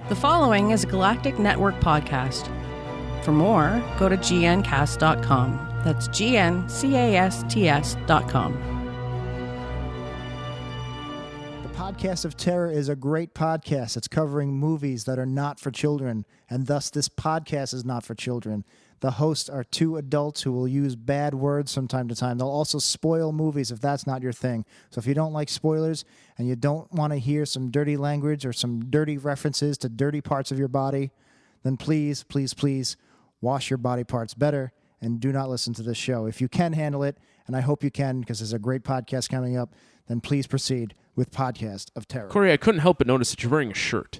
The following is a Galactic Network podcast. For more, go to gncast.com. That's GNCASTS.com. The Podcast of Terror is a great podcast. It's covering movies that are not for children, and thus this podcast is not for children. The hosts are two adults who will use bad words from time to time. They'll also spoil movies if that's not your thing. So if you don't like spoilers and you don't want to hear some dirty language or some dirty references to dirty parts of your body, then please, please, please wash your body parts better and do not listen to this show. If you can handle it, and I hope you can because there's a great podcast coming up, then please proceed with Podcast of Terror. Corey, I couldn't help but notice that you're wearing a shirt.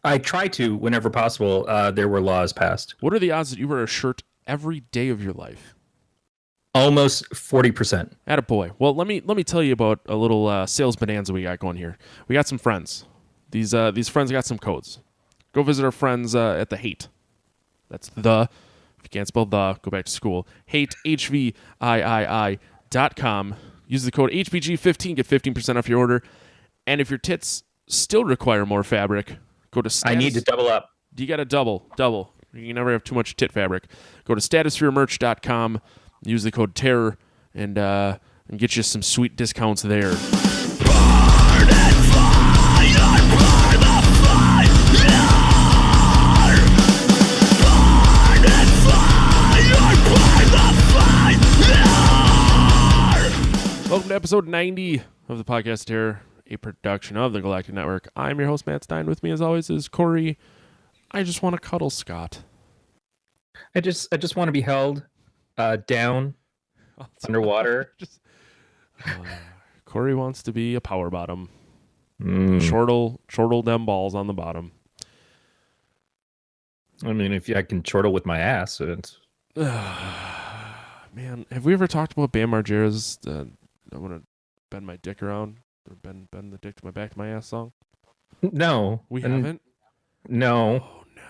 I try to whenever possible. There were laws passed. What are the odds that you wear a shirt every day of your life? Almost 40%. Attaboy. Well, let me tell you about a little sales bonanza we got going here. We got some friends. These friends got some codes. Go visit our friends at the Hate. That's the. If you can't spell the, go back to school. Hate, HVIII.com. Use the code HBG15, get 15% off your order. And if your tits still require more fabric, go to status. I need to double up. You got to double. You can never have too much tit fabric. Go to statuspheremerch.com, use the code TERROR, and get you some sweet discounts there. Burn and fire, burn the fire. Burn and fire, burn the fire. Welcome to episode 90 of the Podcast of Terror, a production of the Galactic Network. I'm your host, Matt Stein. With me, as always, is Corey. I just want to cuddle Scott. I just want to be held down underwater. Corey wants to be a power bottom. Chortle them balls on the bottom. I mean, if I can chortle with my ass, it's... Man, have we ever talked about Bam Margera's I want to bend my dick around, or bend the dick to my back to my ass song? No. We haven't? No. Oh, no.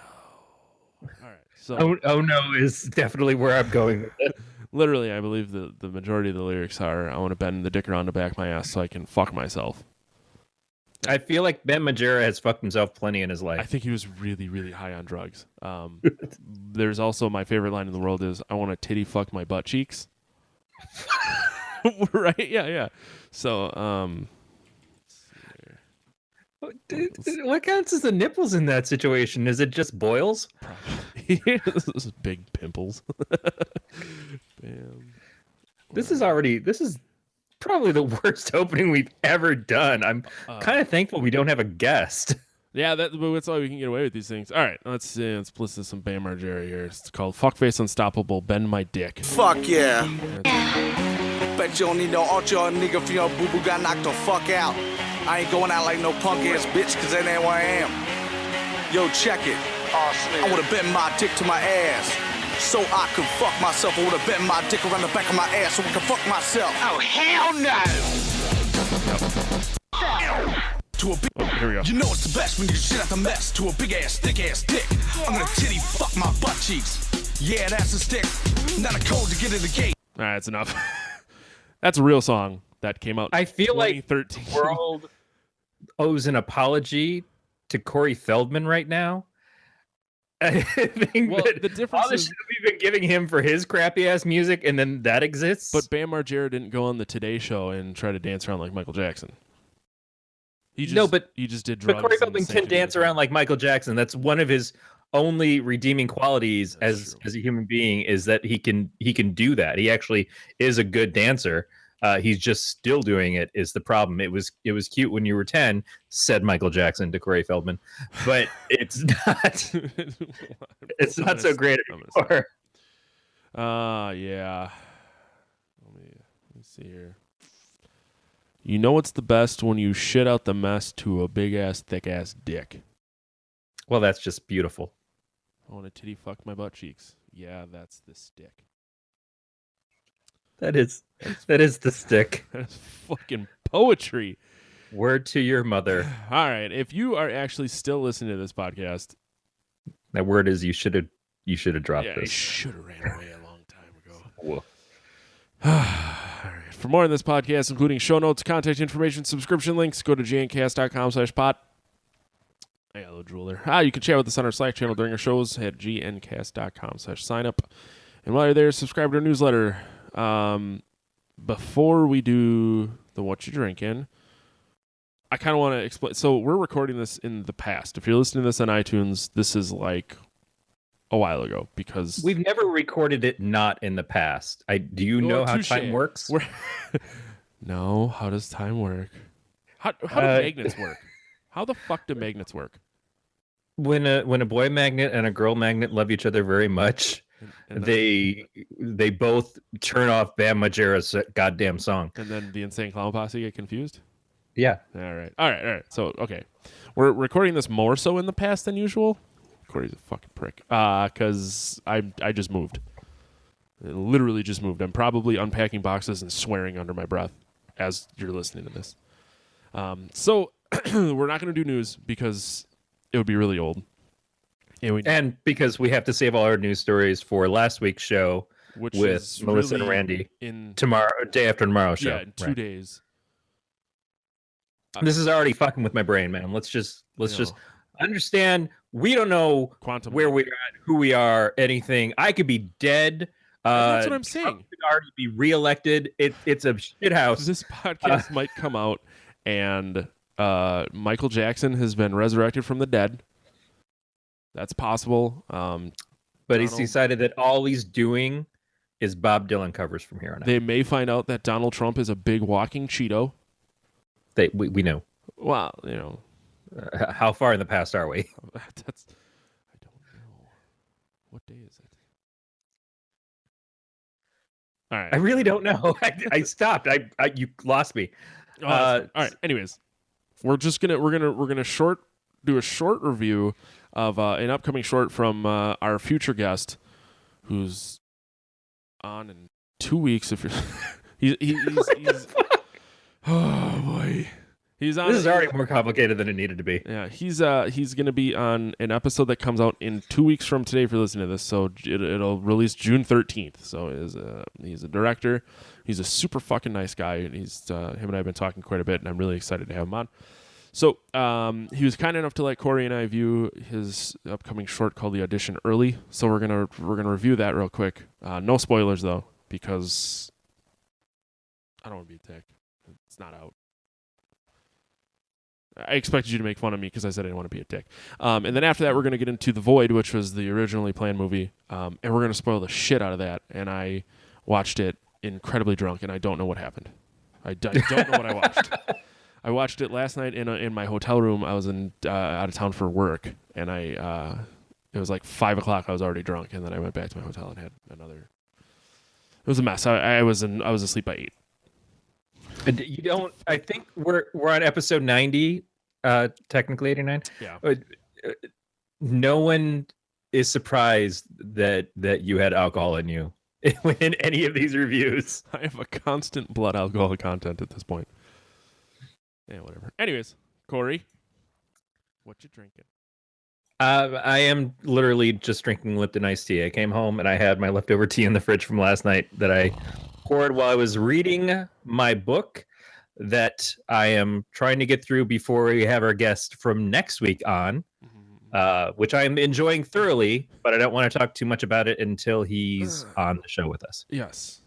All right. So, Oh, no is definitely where I'm going with it. Literally, I believe the majority of the lyrics are, I want to bend the dick around the back of my ass so I can fuck myself. I feel like Ben Margera has fucked himself plenty in his life. I think he was really, really high on drugs. There's also my favorite line in the world is, I want to titty fuck my butt cheeks. Right? Yeah. So, what counts as the nipples in that situation? Is it just boils? probably. This is big pimples. Bam. This is probably the worst opening we've ever done. I'm kind of thankful we don't have a guest. Yeah, but that's why we can get away with these things. All right, let's listen to some Bam Margera here. It's called Fuckface Unstoppable, Bend My Dick. Fuck yeah. Bet you don't need no ultra nigga for your boo boo got knocked the fuck out. I ain't going out like no punk ass bitch, cause that ain't where I am. Yo, check it. I would've bent my dick to my ass so I could fuck myself. I would've bent my dick around the back of my ass so I could fuck myself. Oh, hell no! To a big, Here we go. you know it's the best when you shit out the mess. To a big ass, thick ass dick. I'm gonna titty fuck my butt cheeks. Yeah, that's a stick. Not a code to get in the gate. All right, that's enough. That's a real song that came out. I feel like 2013. the world owes an apology to Corey Feldman right now. I think the difference all the is, shit we've been giving him for his crappy ass music, and then that exists. but Bam Margera didn't go on the Today Show and try to dance around like Michael Jackson. He just did drugs. But Corey and Feldman sang can to dance music. around like Michael Jackson. That's one of his only redeeming qualities That's as a human being, is that he can do that. He actually is a good dancer. He's just still doing it is the problem. It was cute when you were 10, said Michael Jackson to Corey Feldman, but it's not. It's not so great anymore. Yeah. Let me see here. You know what's the best when you shit out the mess to a big ass, thick ass dick. Well, that's just beautiful. I want to titty fuck my butt cheeks. Yeah, that's the stick. That is the stick. That's fucking poetry. Word to your mother. All right. If you are actually still listening to this podcast, That word is you should have dropped I this. should have ran away a long time ago. Whoa. All right. For more on this podcast, including show notes, contact information, subscription links, go to jncast.com/pot. Yeah, little jeweler. You can chat with us on our Slack channel during our shows at gncast.com/signup. And while you're there, subscribe to our newsletter. Before we do the What You Drinking, I kind of want to explain. So we're recording this in the past. If you're listening to this on iTunes, this is like a while ago because we've never recorded it not in the past. Do you know how time works? No, how does time work? How do magnets work? How the fuck do magnets work? When a boy magnet and a girl magnet love each other very much, and they both turn off Bam Margera's goddamn song. And then the Insane Clown Posse get confused? Yeah. All right. So, okay. We're recording this more so in the past than usual. Corey's a fucking prick. Because I just moved. I literally just moved. I'm probably unpacking boxes and swearing under my breath as you're listening to this. So, we're not going to do news because it would be really old. And because we have to save all our news stories for last week's show, which with is Melissa really and Randy in day after tomorrow's show. Yeah, in 2 days. This is already fucking with my brain, man. Let's just understand. We don't know where we're at, who we are, anything. I could be dead. That's what I'm saying. Trump could already be reelected. It's a shit house. This podcast might come out, and Michael Jackson has been resurrected from the dead. That's possible. But he's decided that all he's doing is Bob Dylan covers from here on out. They may find out that Donald Trump is a big walking Cheeto. We know. Well, you know. How far in the past are we? I don't know. What day is it? All right. I really don't know. I stopped. You lost me. All right. Anyways, we're gonna do a short review of an upcoming short from our future guest, who's on in 2 weeks. If you're, he's oh boy, he's on. This is already more complicated than it needed to be. Yeah, he's gonna be on an episode that comes out in 2 weeks from today. If you're listening to this, so it'll release June 13th. So he's a director. He's a super fucking nice guy, and him and I have been talking quite a bit, and I'm really excited to have him on. So he was kind enough to let Corey and I view his upcoming short called The Audition early. So we're gonna review that real quick. No spoilers though, because I don't want to be a dick. It's not out. I expected you to make fun of me because I said I didn't want to be a dick. And then after that, we're gonna get into The Void, which was the originally planned movie, and we're gonna spoil the shit out of that. And I watched it incredibly drunk, and I don't know what happened. I don't know what I watched. I watched it last night in my hotel room. I was out of town for work, and it was like 5 o'clock. I was already drunk, and then I went back to my hotel and had another. It was a mess. I was asleep by 8. And you don't. I think we're on episode 90, technically 89. Yeah. No one is surprised that you had alcohol in you in any of these reviews. I have a constant blood alcohol content at this point. Yeah, whatever. Anyways, Corey, what you drinking? I am literally just drinking Lipton iced tea. I came home and I had my leftover tea in the fridge from last night that I poured while I was reading my book that I am trying to get through before we have our guest from next week on, which I am enjoying thoroughly, but I don't want to talk too much about it until he's on the show with us. Yes.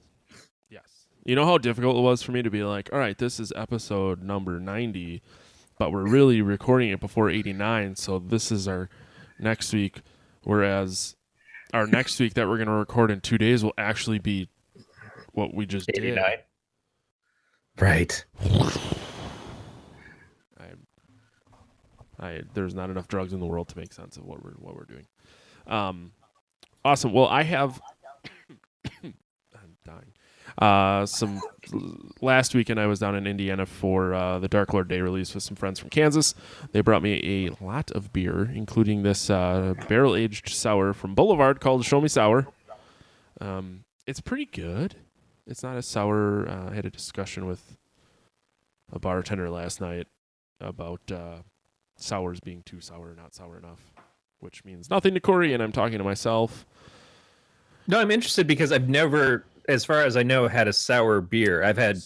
You know how difficult it was for me to be like, all right, this is episode number 90, but we're really recording it before 89, so this is our next week, whereas our next week that we're going to record in 2 days will actually be what we just 89. did. Right. There's not enough drugs in the world to make sense of what we're doing. Awesome. Well, I have I'm dying. Some last weekend I was down in Indiana for the Dark Lord Day release with some friends from Kansas. They brought me a lot of beer, including this barrel-aged sour from Boulevard called Show Me Sour. It's pretty good. It's not as sour. I had a discussion with a bartender last night about sours being too sour, not sour enough, which means nothing to Corey, and I'm talking to myself. No, I'm interested because I've never, as far as I know, had a sour beer. I've had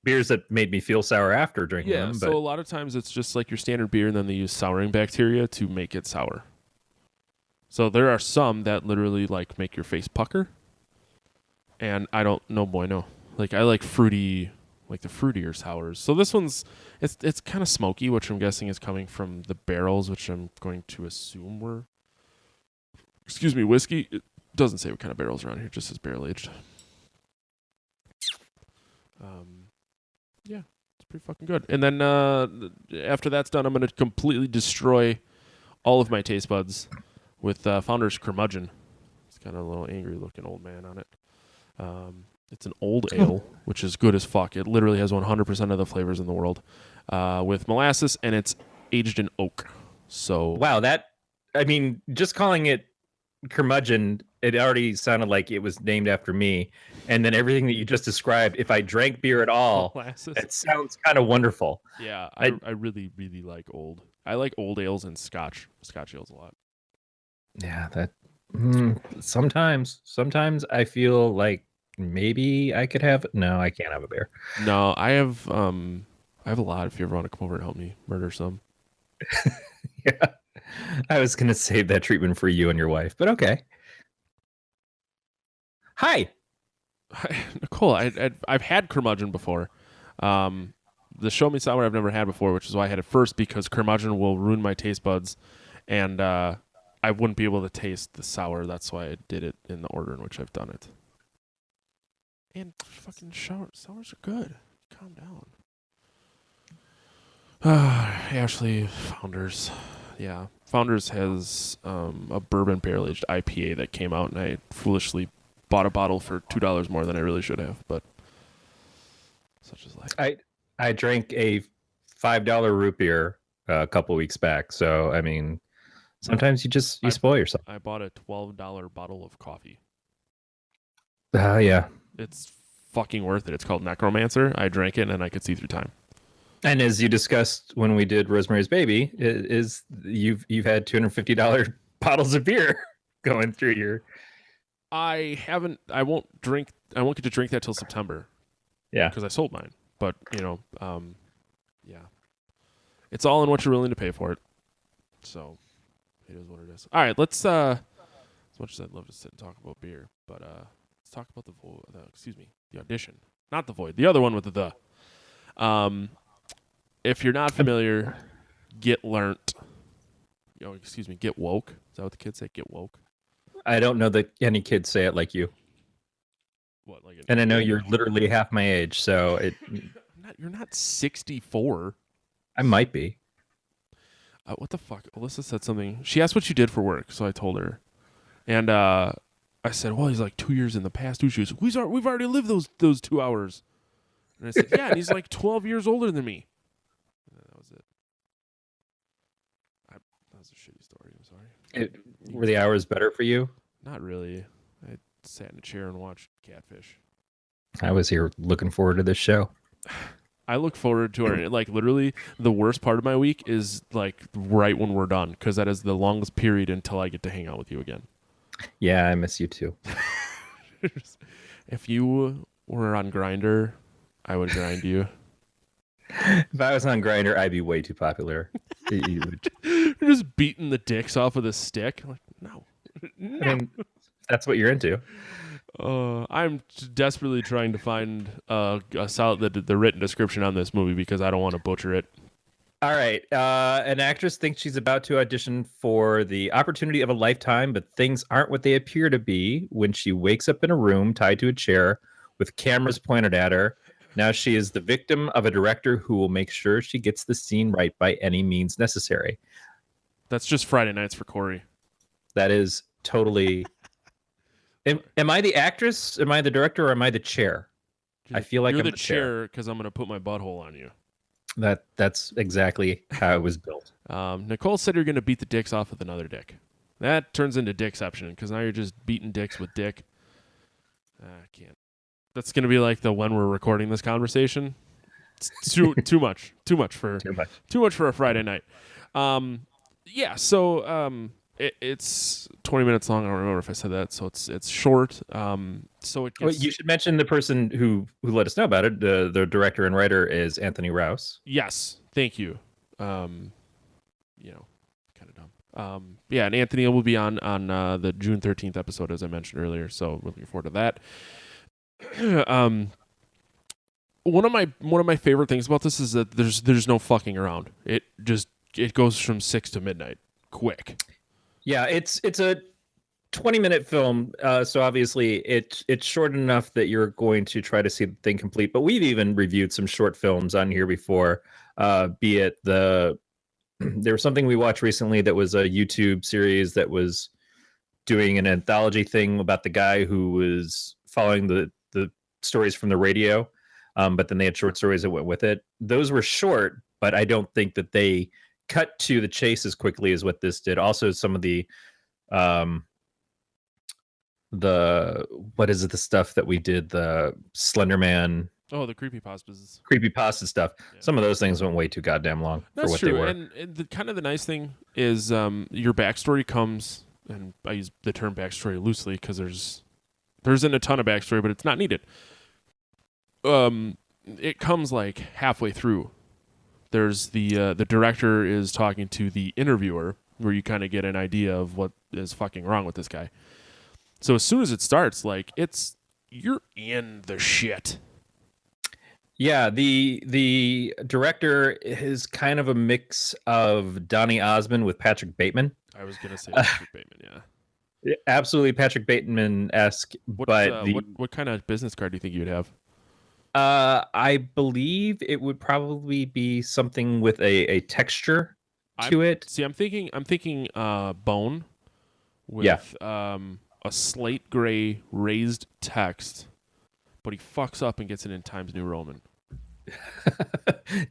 beers that made me feel sour after drinking Yeah, them. so But a lot of times it's just like your standard beer, and then they use souring bacteria to make it sour. So there are some that literally like make your face pucker, and I don't know, bueno. Like I like fruity, like the fruitier sours. So this one's it's kind of smoky, which I'm guessing is coming from the barrels, which I'm going to assume were, whiskey. It doesn't say what kind of barrels are on here; it just says barrel aged. Yeah, it's pretty fucking good. And then after that's done, I'm going to completely destroy all of my taste buds with Founder's Curmudgeon. It's got a little angry-looking old man on it. It's an old ale, which is good as fuck. It literally has 100% of the flavors in the world with molasses, and it's aged in oak. So wow, just calling it Curmudgeon, it already sounded like it was named after me. And then everything that you just described, if I drank beer at all, molasses. it sounds kind of wonderful. Yeah, I really, really like old. I like old ales and Scotch ales a lot. Yeah, sometimes I feel like maybe I could have. No, I can't have a beer. No, I have a lot. If you ever want to come over and help me murder some. Yeah, I was gonna save that treatment for you and your wife, but okay. Hi, Nicole. I've had Curmudgeon before. The Show Me Sour I've never had before, which is why I had it first, because Curmudgeon will ruin my taste buds, and I wouldn't be able to taste the sour. That's why I did it in the order in which I've done it. And fucking sours are good. Calm down. Ashley, Founders. Yeah. Founders has a bourbon barrel-aged IPA that came out, and I foolishly bought a bottle for $2 more than I really should have, but such is life. I drank a $5 root beer a couple weeks back, so I mean, sometimes you spoil yourself. I bought a $12 bottle of coffee. Yeah. It's fucking worth it. It's called Necromancer. I drank it, and I could see through time. And as you discussed when we did Rosemary's Baby, is you've had $250 bottles of beer going through your. I won't get to drink that till September. Yeah, because I sold mine. But yeah, it's all in what you're willing to pay for it. So it is what it is. All right, let's. As much as I'd love to sit and talk about beer, but let's talk about the audition, not the void. The other one with the. If you're not familiar, get learnt. Get woke. Is that what the kids say? Get woke. I don't know that any kids say it like you. What, and I know you're literally half my age, so it. You're not 64. I might be. What the fuck? Alyssa said something. She asked what you did for work, so I told her, and I said, "Well, he's like 2 years in the past." She goes, "We've already lived those 2 hours." And I said, "Yeah," and he's like 12 years older than me. And that was it. That was a shitty story. I'm sorry. Were the hours better for you? Not really. I sat in a chair and watched Catfish. I was here looking forward to this show. I look forward to it. Like, literally, the worst part of my week is like right when we're done, because that is the longest period until I get to hang out with you again. Yeah, I miss you too. If you were on Grindr, I would grind you. If I was on Grindr, I'd be way too popular. You're just beating the dicks off with a stick. Like, no. I mean, that's what you're into. I'm desperately trying to find a solid the written description on this movie, because I don't want to butcher it. All right. An actress thinks she's about to audition for the opportunity of a lifetime, but things aren't what they appear to be when she wakes up in a room tied to a chair with cameras pointed at her. Now she is the victim of a director who will make sure she gets the scene right by any means necessary. That's just Friday Nights for Corey. That is totally... Am I the actress? Am I the director? Or am I the chair? I feel like you're I'm the chair, because I'm going to put my butthole on you. That's exactly how it was built. Nicole said you're going to beat the dicks off with another dick. That turns into dickception, because now you're just beating dicks with dick. I can't. That's going to be like the when we're recording this conversation. It's too much for a Friday night. Yeah. So It's 20 minutes long. I don't remember if I said that. So it's short. So it gets, You should mention the person who let us know about it. The director and writer is Anthony Rouse. yes, thank you. Kind of dumb. Yeah, and Anthony will be on the June 13th episode, as I mentioned earlier. So looking forward to that. One of my favorite things about this is that there's no fucking around. It goes from 6 to midnight, quick. Yeah, it's a 20-minute film, so obviously it's short enough that you're going to try to see the thing complete. But we've even reviewed some short films on here before, be it there was something we watched recently that was a YouTube series that was doing an anthology thing about the guy who was following the stories from the radio, but then they had short stories that went with it. Those were short, but I don't think that they cut to the chase as quickly as what this did. Also, some of the what is it, the stuff that we did, the Slender Man, the creepypasta stuff. Yeah. Some of those things went way too goddamn long. That's for what true. They were. And the nice thing is your backstory comes, and I use the term backstory loosely because there isn't a ton of backstory, but it's not needed. It comes like halfway through. There's the director is talking to the interviewer, where you kind of get an idea of what is fucking wrong with this guy. So as soon as it starts, like you're in the shit. Yeah, the director is kind of a mix of Donny Osmond with Patrick Bateman. I was gonna say Patrick Bateman, yeah. Absolutely Patrick Bateman-esque. But what kind of business card do you think you'd have? I believe it would probably be something with a texture to it. See, I'm thinking bone with a slate gray raised text, but he fucks up and gets it in Times New Roman.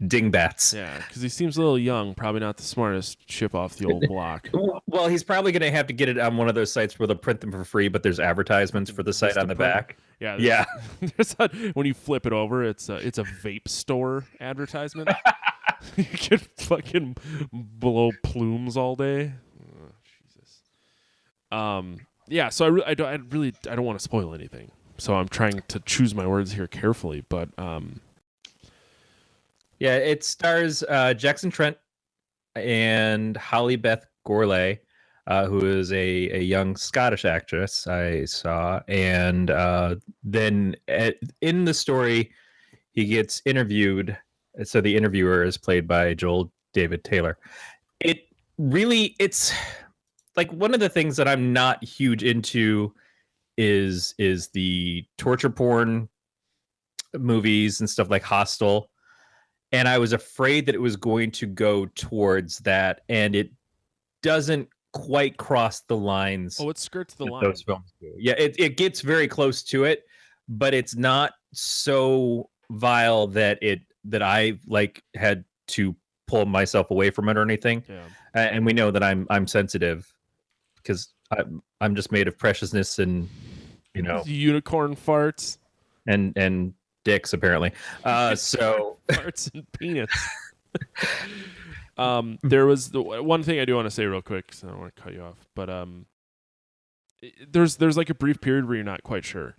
Dingbats. Yeah, because he seems a little young, probably not the smartest chip off the old block. Well, he's probably going to have to get it on one of those sites where they'll print them for free, but there's advertisements for the site on the back. Yeah. When you flip it over, it's a vape store advertisement. You can fucking blow plumes all day. Oh, Jesus. Yeah. So I don't want to spoil anything. So I'm trying to choose my words here carefully, but yeah, it stars Jackson Trent and Holly Beth Gourlay, who is a young Scottish actress I saw, and then in the story he gets interviewed. So the interviewer is played by Joel David Taylor. It's like one of the things that I'm not huge into is the torture porn movies and stuff like Hostel. And I was afraid that it was going to go towards that, and it doesn't quite cross the lines. Oh, it skirts the line. Those films do. Yeah, it gets very close to it, but it's not so vile that I like had to pull myself away from it or anything. Yeah. And we know that I'm sensitive because I'm just made of preciousness and unicorn farts and dicks apparently. So farts and penis. There was the one thing I do want to say real quick, because I don't want to cut you off, but there's like a brief period where you're not quite sure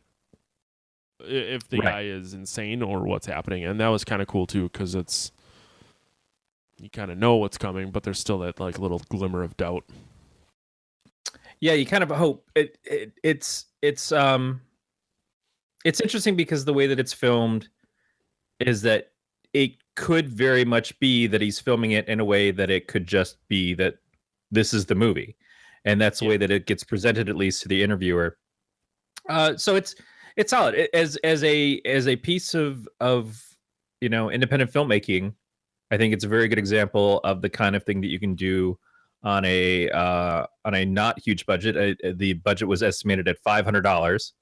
if the guy is insane or what's happening, and that was kind of cool too, because you kind of know what's coming, but there's still that like little glimmer of doubt. Yeah, you kind of hope it's interesting because the way that it's filmed is that it could very much be that he's filming it in a way that it could just be that this is the movie, and that's the way that it gets presented, at least to the interviewer. So it's solid as a piece of independent filmmaking. I think it's a very good example of the kind of thing that you can do on a not huge budget. The budget was estimated at $500.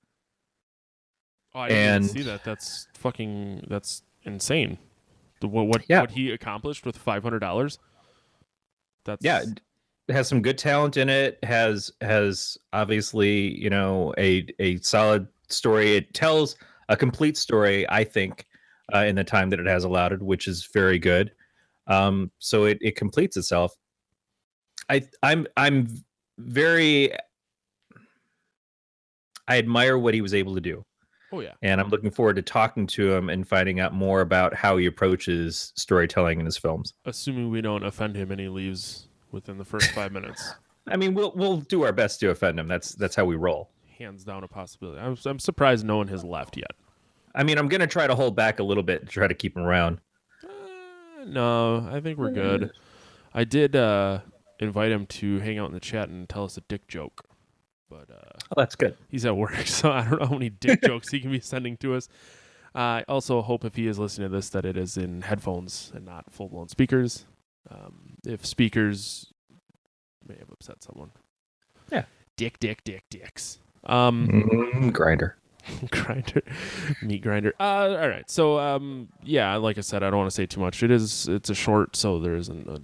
Oh, I didn't see that. That's insane. What he accomplished with $500. It has some good talent in it. Has obviously a solid story. It tells a complete story, I think, in the time that it has allotted, which is very good. So it completes itself. I'm I admire what he was able to do. Oh yeah. And I'm looking forward to talking to him and finding out more about how he approaches storytelling in his films. Assuming we don't offend him and he leaves within the first 5 minutes. I mean, we'll do our best to offend him. That's how we roll. Hands down a possibility. I'm surprised no one has left yet. I mean, I'm going to try to hold back a little bit to try to keep him around. No, I think we're good. I did invite him to hang out in the chat and tell us a dick joke. But that's good. He's at work, so I don't know how many dick jokes he can be sending to us. I also hope if he is listening to this that it is in headphones and not full-blown speakers. If speakers may have upset someone. Yeah. Dicks. Grinder. Grinder. Meat grinder. All right. So, yeah, like I said, I don't want to say too much. It's a short, so there isn't a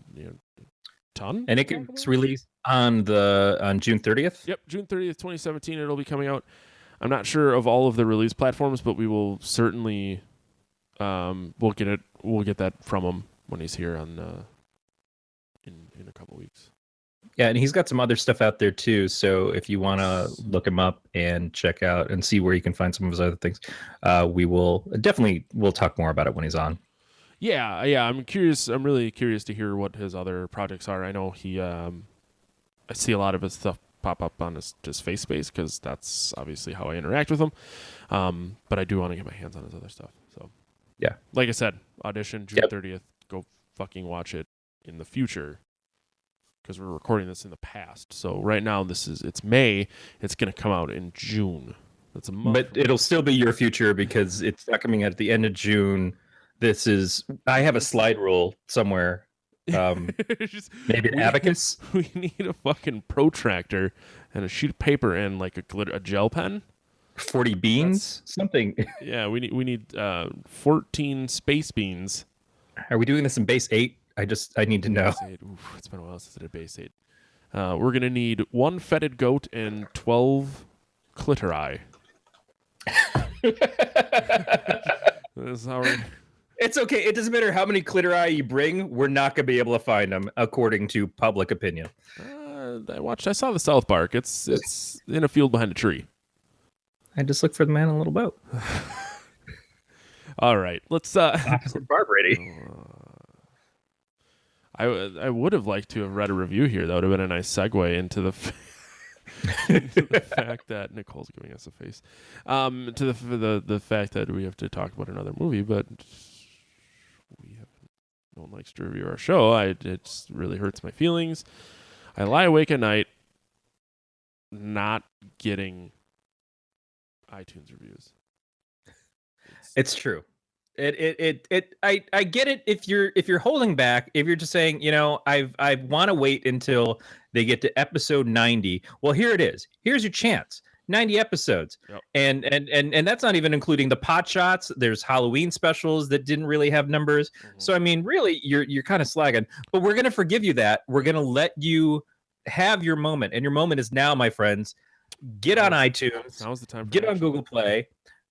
ton. And it's released on June 30th? Yep, June 30th, 2017, it'll be coming out. I'm not sure of all of the release platforms, but we will certainly we'll get that from him when he's here on in a couple weeks. Yeah, and he's got some other stuff out there too. So if you want to look him up and check out and see where you can find some of his other things, we'll talk more about it when he's on. Yeah. I'm curious. I'm really curious to hear what his other projects are. I know he. I see a lot of his stuff pop up on his face space because that's obviously how I interact with him. But I do want to get my hands on his other stuff. So yeah, like I said, Audition June 30th. Go fucking watch it in the future because we're recording this in the past. So right now it's May. It's gonna come out in June. That's a month. But it'll still be your future because it's not coming out at the end of June. I have a slide rule somewhere. Maybe an abacus. We need a fucking protractor and a sheet of paper and like a gel pen. 40 beans, something. Yeah, we need 14 space beans. Are we doing this in base 8? I need to know. Oof, it's been a while since I did base 8. We're gonna need 1 fetid goat and 12 clitori. This is how we're... It's okay. It doesn't matter how many clitori you bring. We're not going to be able to find them, according to public opinion. I saw the South Park. It's in a field behind a tree. I just look for the man in a little boat. All right, let's. Opposite bar Brady. I would have liked to have read a review here. That would have been a nice segue into the fact that Nicole's giving us a face. To the fact that we have to talk about another movie, but. No one likes to review our show. It really hurts my feelings. I lie awake at night not getting iTunes reviews. It's true. I get it if you're holding back, if you're just saying, I want to wait until they get to episode 90. Well, here it is. Here's your chance. 90 episodes. Yep. And that's not even including the pot shots. There's Halloween specials that didn't really have numbers. Mm-hmm. So I mean, really, you're kind of slagging. But we're gonna forgive you that. We're gonna let you have your moment, and your moment is now, my friends. Get on iTunes. Now's the time. Get on Google Play.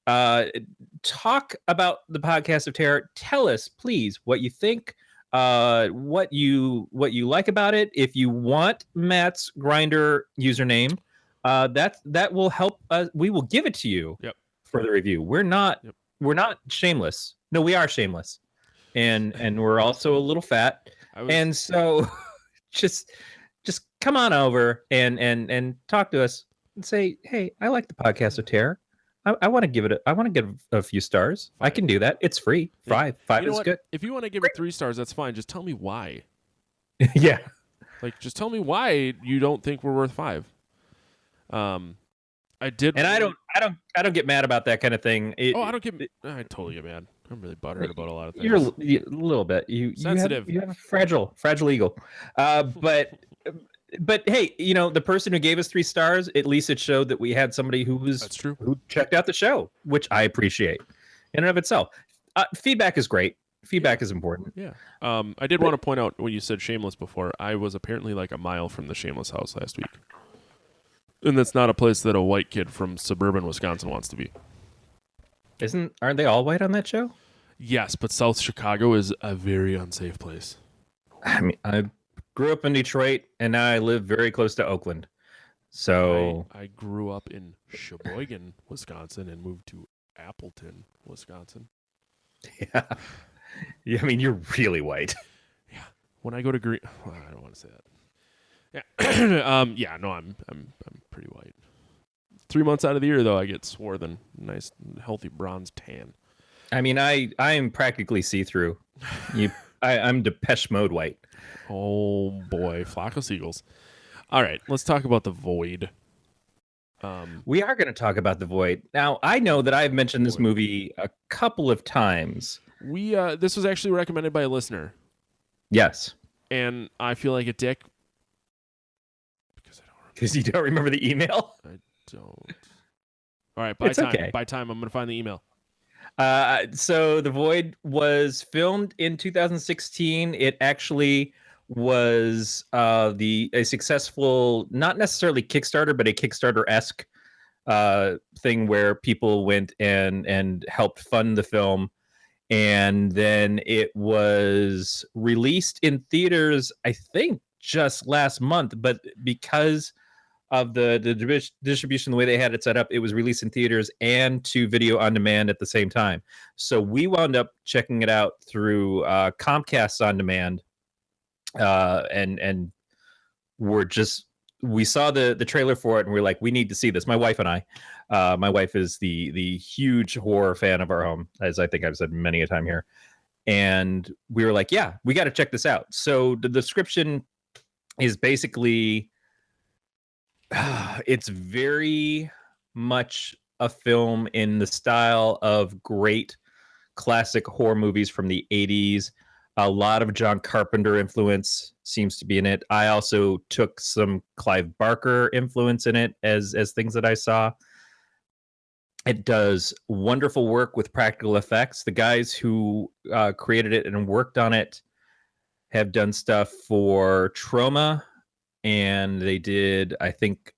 Talk about the Podcast of Terror. Tell us, please, what you think. What you like about it. If you want Matt's Grinder username. That will help us. We will give it to you for the review. We're not shameless. No, we are shameless, and we're also a little fat. And so, just come on over and talk to us and say, hey, I like the Podcast of Terror. I want to give it. I want to give a few stars. 5. I can do that. It's free. 5 is good. If you want to give it 3 stars, that's fine. Just tell me why. Yeah. Like, just tell me why you don't think we're worth 5. I did, and I don't get mad about that kind of thing. I totally get mad. I'm really butthurt about a lot of things. You're a little bit. Sensitive. You have a fragile ego. But hey, the person who gave us 3 stars, at least it showed that we had somebody who checked out the show, which I appreciate in and of itself. Feedback is great. Feedback is important. Yeah. I did want to point out when you said Shameless before, I was apparently like a mile from the Shameless house last week. And that's not a place that a white kid from suburban Wisconsin wants to be. Aren't they all white on that show? Yes, but South Chicago is a very unsafe place. I mean, I grew up in Detroit, and now I live very close to Oakland. So I grew up in Sheboygan, Wisconsin, and moved to Appleton, Wisconsin. yeah. Yeah, I mean, you're really white. Yeah. When I go to Green, well, I don't want to say that. Yeah. Yeah. No, I'm pretty white. 3 months out of the year, though, I get swarthen, nice, healthy bronze tan. I mean, I am practically see-through. I'm Depeche Mode white. Oh boy, flock of seagulls. All right, let's talk about The Void. We are going to talk about The Void. Now, I know that I've mentioned this movie a couple of times. This was actually recommended by a listener. Yes. And I feel like a dick Because you don't remember the email? I don't. All right, by It's time. okay. By time, I'm going to find the email. So The Void was filmed in 2016. It actually was a successful, not necessarily Kickstarter, but a Kickstarter-esque thing where people went and helped fund the film. And then it was released in theaters, I think, just last month. But because of the distribution, the way they had it set up, it was released in theaters and to video on demand at the same time. So we wound up checking it out through Comcast on demand, and we saw the trailer for it, and we're like, we need to see this. My wife and I. My wife is the huge horror fan of our home, as I think I've said many a time here, and we were like, yeah, we got to check this out. So the description is basically. It's very much a film in the style of great classic horror movies from the 80s. A lot of John Carpenter influence seems to be in it. I also took some Clive Barker influence in it as things that I saw. It does wonderful work with practical effects. The guys who created it and worked on it have done stuff for Trauma, and they did, I think,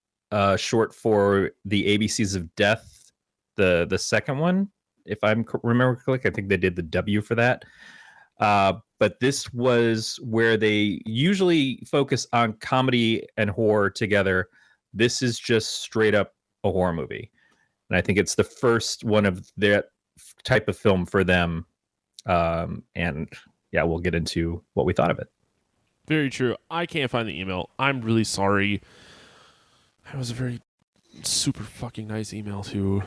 short for the ABCs of Death, the second one, if I remember correctly. I think they did the W for that. But this was where they usually focus on comedy and horror together. This is just straight up a horror movie. And I think it's the first one of that type of film for them. And yeah, we'll get into what we thought of it. Very true. I can't find the email. I'm really sorry. It was a very super fucking nice email too.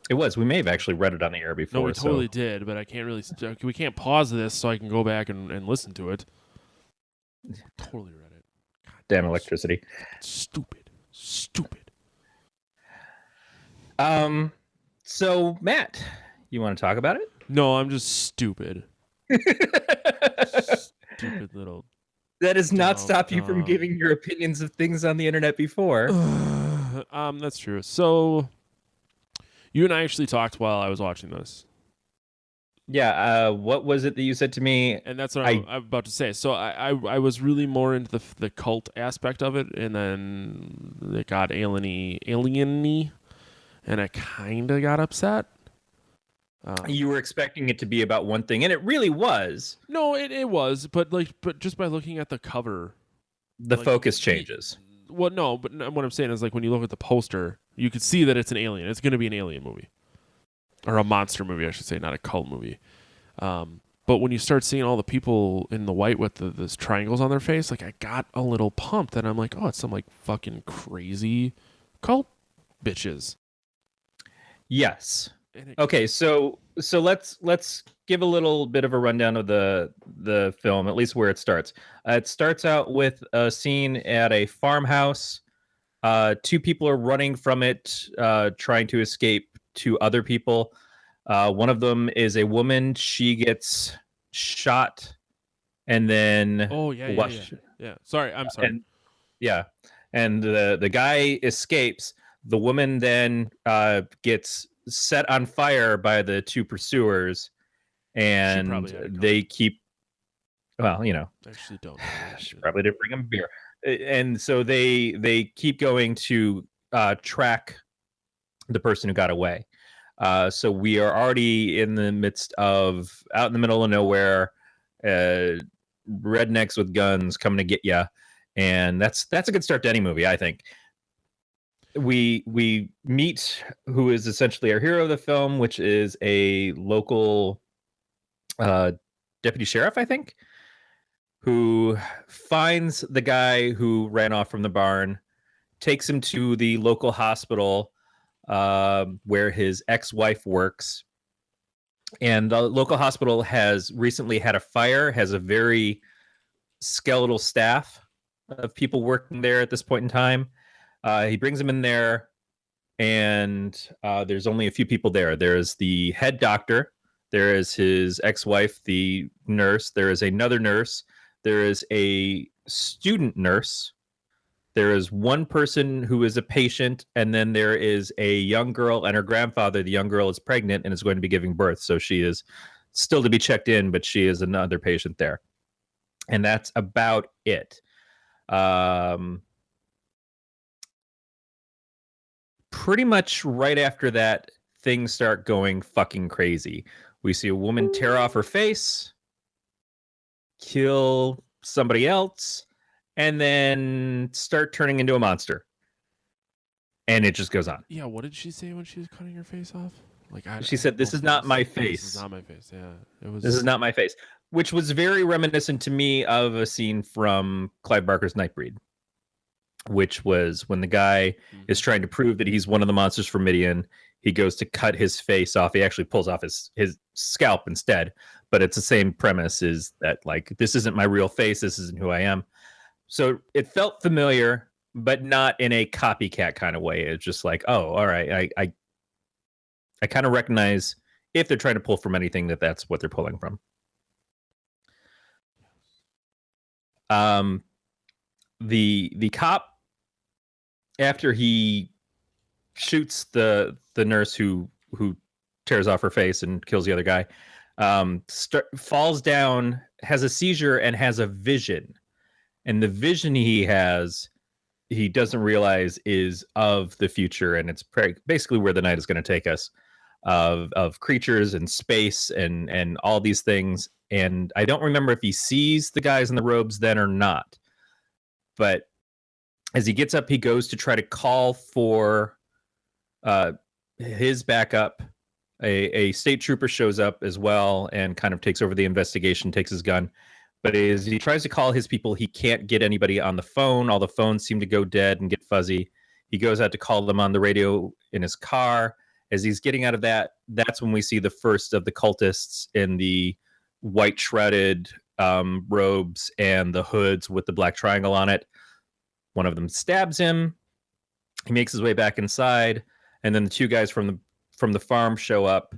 It was. We may have actually read it on the air before. No, we totally did, but I can't really. We can't pause this so I can go back and listen to it. Totally read it. God, damn electricity. Stupid. So Matt, you want to talk about it? No, I'm just stupid. Stupid little. That does not stop you from giving your opinions of things on the internet before. That's true. So, you and I actually talked while I was watching this. Yeah. What was it that you said to me? And that's what I'm about to say. So I was really more into the cult aspect of it, and then it got alien-y, and I kind of got upset. You were expecting it to be about one thing, and it really was. No, it was, but just by looking at the cover, the focus changes. Well, no, but what I'm saying is, like, when you look at the poster, you could see that it's an alien. It's going to be an alien movie, or a monster movie, I should say, not a cult movie. But when you start seeing all the people in the white with those triangles on their face, like, I got a little pumped, and I'm like, oh, it's some like fucking crazy cult bitches. Yes. Okay, so let's give a little bit of a rundown of the film, at least where it starts. It starts out with a scene at a farmhouse. Two people are running from it, trying to escape two other people. One of them is a woman. She gets shot, and then yeah. Sorry, I'm sorry. And the guy escapes. The woman then gets set on fire by the two pursuers, and they keep. Well, you know, actually don't. She probably didn't bring him beer, and so they keep going to track the person who got away. So we are already in the midst of out in the middle of nowhere, rednecks with guns coming to get you, And that's a good start to any movie, I think. We meet who is essentially our hero of the film, which is a local deputy sheriff, I think, who finds the guy who ran off from the barn, takes him to the local hospital where his ex-wife works. And the local hospital has recently had a fire, has a very skeletal staff of people working there at this point in time. He brings him in there, and there's only a few people there. There's the head doctor. There is his ex-wife, the nurse. There is another nurse. There is a student nurse. There is one person who is a patient, and then there is a young girl and her grandfather. The young girl is pregnant and is going to be giving birth, so she is still to be checked in, but she is another patient there. And that's about it. Pretty much right after that, things start going fucking crazy. We see a woman tear off her face, kill somebody else, and then start turning into a monster. And it just goes on. Yeah, what did she say when she was cutting her face off? She said, "This is not my face. This is not my face." Yeah, it was. This is not my face, which was very reminiscent to me of a scene from Clive Barker's Nightbreed, which was when the guy is trying to prove that he's one of the monsters from Midian. He goes to cut his face off. He actually pulls off his scalp instead. But it's the same premise: is that like, this isn't my real face. This isn't who I am. So it felt familiar, but not in a copycat kind of way. It's just like, oh, all right, I kind of recognize if they're trying to pull from anything that's what they're pulling from. The cop, after he shoots the nurse who tears off her face and kills the other guy, falls down, has a seizure, and has a vision. And the vision he has, he doesn't realize is of the future, and it's basically where the night is going to take us, of creatures and space and all these things. And I don't remember if he sees the guys in the robes then or not. But as he gets up, he goes to try to call for his backup. A state trooper shows up as well and kind of takes over the investigation, takes his gun. But as he tries to call his people, he can't get anybody on the phone. All the phones seem to go dead and get fuzzy. He goes out to call them on the radio in his car. As he's getting out of that, that's when we see the first of the cultists in the white shrouded robes and the hoods with the black triangle on it. One of them stabs him. He makes his way back inside, and then the two guys from the farm show up,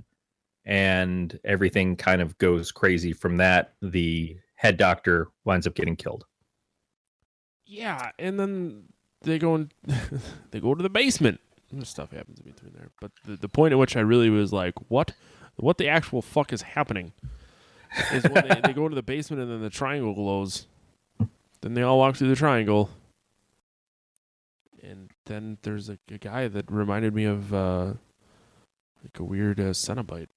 and everything kind of goes crazy from that. The head doctor winds up getting killed. Yeah, and then they go to the basement. Stuff happens in between there, but the point at which I really was like, what the actual fuck is happening is when they go to the basement and then the triangle glows. Then they all walk through the triangle, and then there's a guy that reminded me of like a weird Cenobite.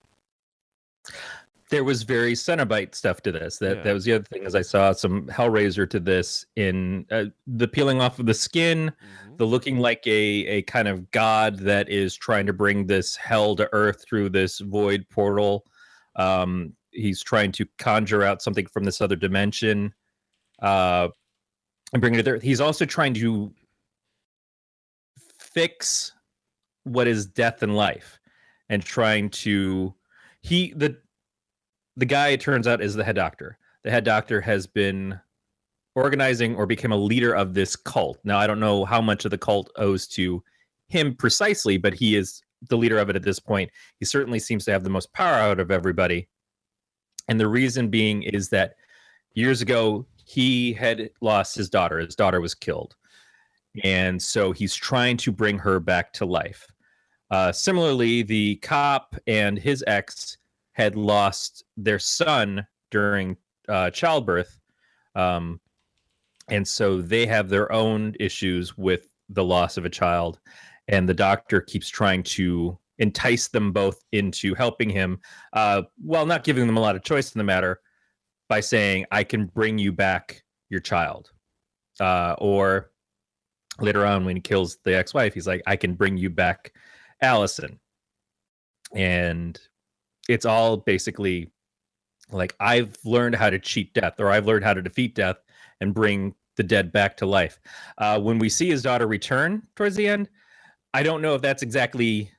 There was very Cenobite stuff to this. That was the other thing, as I saw some Hellraiser to this in the peeling off of the skin, the looking like a kind of god that is trying to bring this hell to earth through this void portal. He's trying to conjure out something from this other dimension and bring it to earth. He's also trying to fix what is death and life, and trying to the guy, it turns out, is the head doctor. The head doctor has been organizing or became a leader of this cult. Now, I don't know how much of the cult owes to him precisely, but he is the leader of it at this point. He certainly seems to have the most power out of everybody. And the reason being is that years ago, he had lost his daughter. His daughter was killed. And so he's trying to bring her back to life. Similarly, the cop and his ex had lost their son during childbirth. And so they have their own issues with the loss of a child. And the doctor keeps trying to entice them both into helping him, while not giving them a lot of choice in the matter, by saying, I can bring you back your child. Or later on when he kills the ex-wife, he's like, I can bring you back Allison. And it's all basically like, I've learned how to cheat death, or I've learned how to defeat death and bring the dead back to life. When we see his daughter return towards the end, I don't know if that's exactly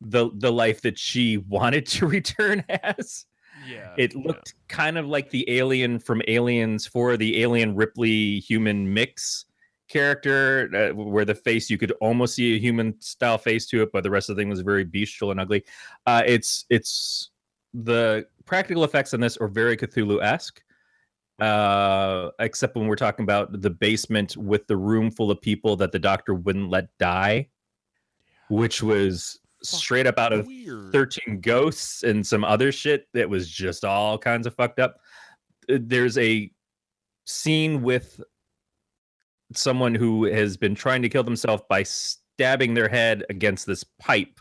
the life that she wanted to return as. Yeah, it looked kind of like the alien from Aliens 4, the alien Ripley human mix character, where the face, you could almost see a human style face to it, but the rest of the thing was very bestial and ugly. It's the practical effects on this are very Cthulhu-esque, except when we're talking about the basement with the room full of people that the doctor wouldn't let die, which was straight up out of weird. 13 Ghosts and some other shit that was just all kinds of fucked up. There's a scene with someone who has been trying to kill themselves by stabbing their head against this pipe,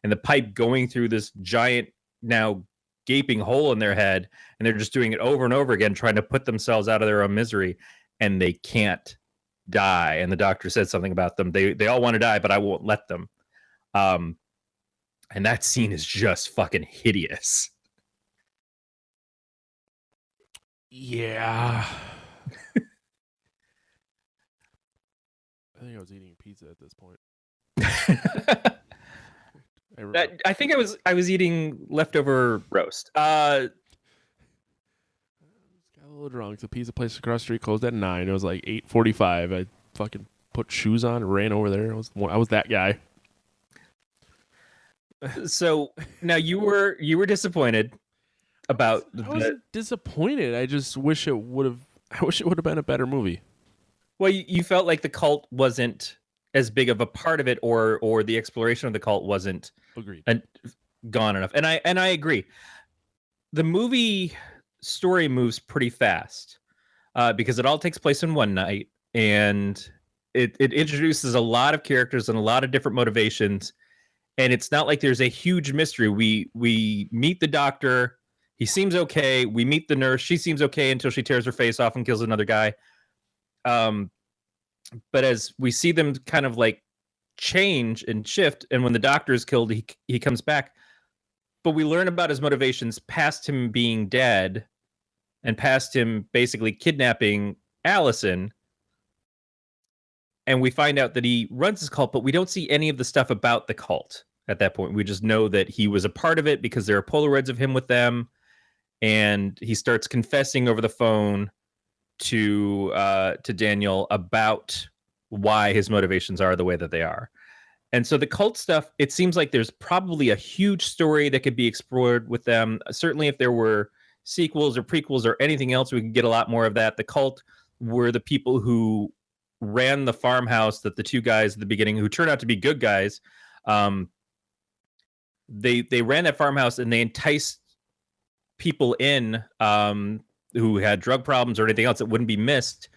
and the pipe going through this giant, now gaping hole in their head, and they're just doing it over and over again, trying to put themselves out of their own misery, and they can't die. And the doctor said something about them. They all want to die, but I won't let them. And that scene is just fucking hideous. Yeah. I think I was eating pizza at this point. I think I was eating leftover roast. Got a little drunk. The pizza place across the street closed at 9. It was like 8:45. I fucking put shoes on, ran over there. I was that guy. So now you were disappointed about I wasn't disappointed. I just wish it would have. I wish it would have been a better movie. Well, you felt like the cult wasn't as big of a part of it, or the exploration of the cult wasn't Agreed. Gone enough. And I agree. The movie story moves pretty fast because it all takes place in one night, and it introduces a lot of characters and a lot of different motivations. And it's not like there's a huge mystery. We meet the doctor. He seems okay. We meet the nurse. She seems okay until she tears her face off and kills another guy. But as we see them kind of like change and shift, and when the doctor is killed, he comes back. But we learn about his motivations past him being dead and past him basically kidnapping Allison. And we find out that he runs his cult, but we don't see any of the stuff about the cult at that point. We just know that he was a part of it because there are Polaroids of him with them. And he starts confessing over the phone to Daniel about why his motivations are the way that they are. And so the cult stuff, it seems like there's probably a huge story that could be explored with them. Certainly if there were sequels or prequels or anything else, we could get a lot more of that. The cult were the people who ran the farmhouse that the two guys at the beginning, who turned out to be good guys, they ran that farmhouse, and they enticed people in who had drug problems or anything else that wouldn't be missed,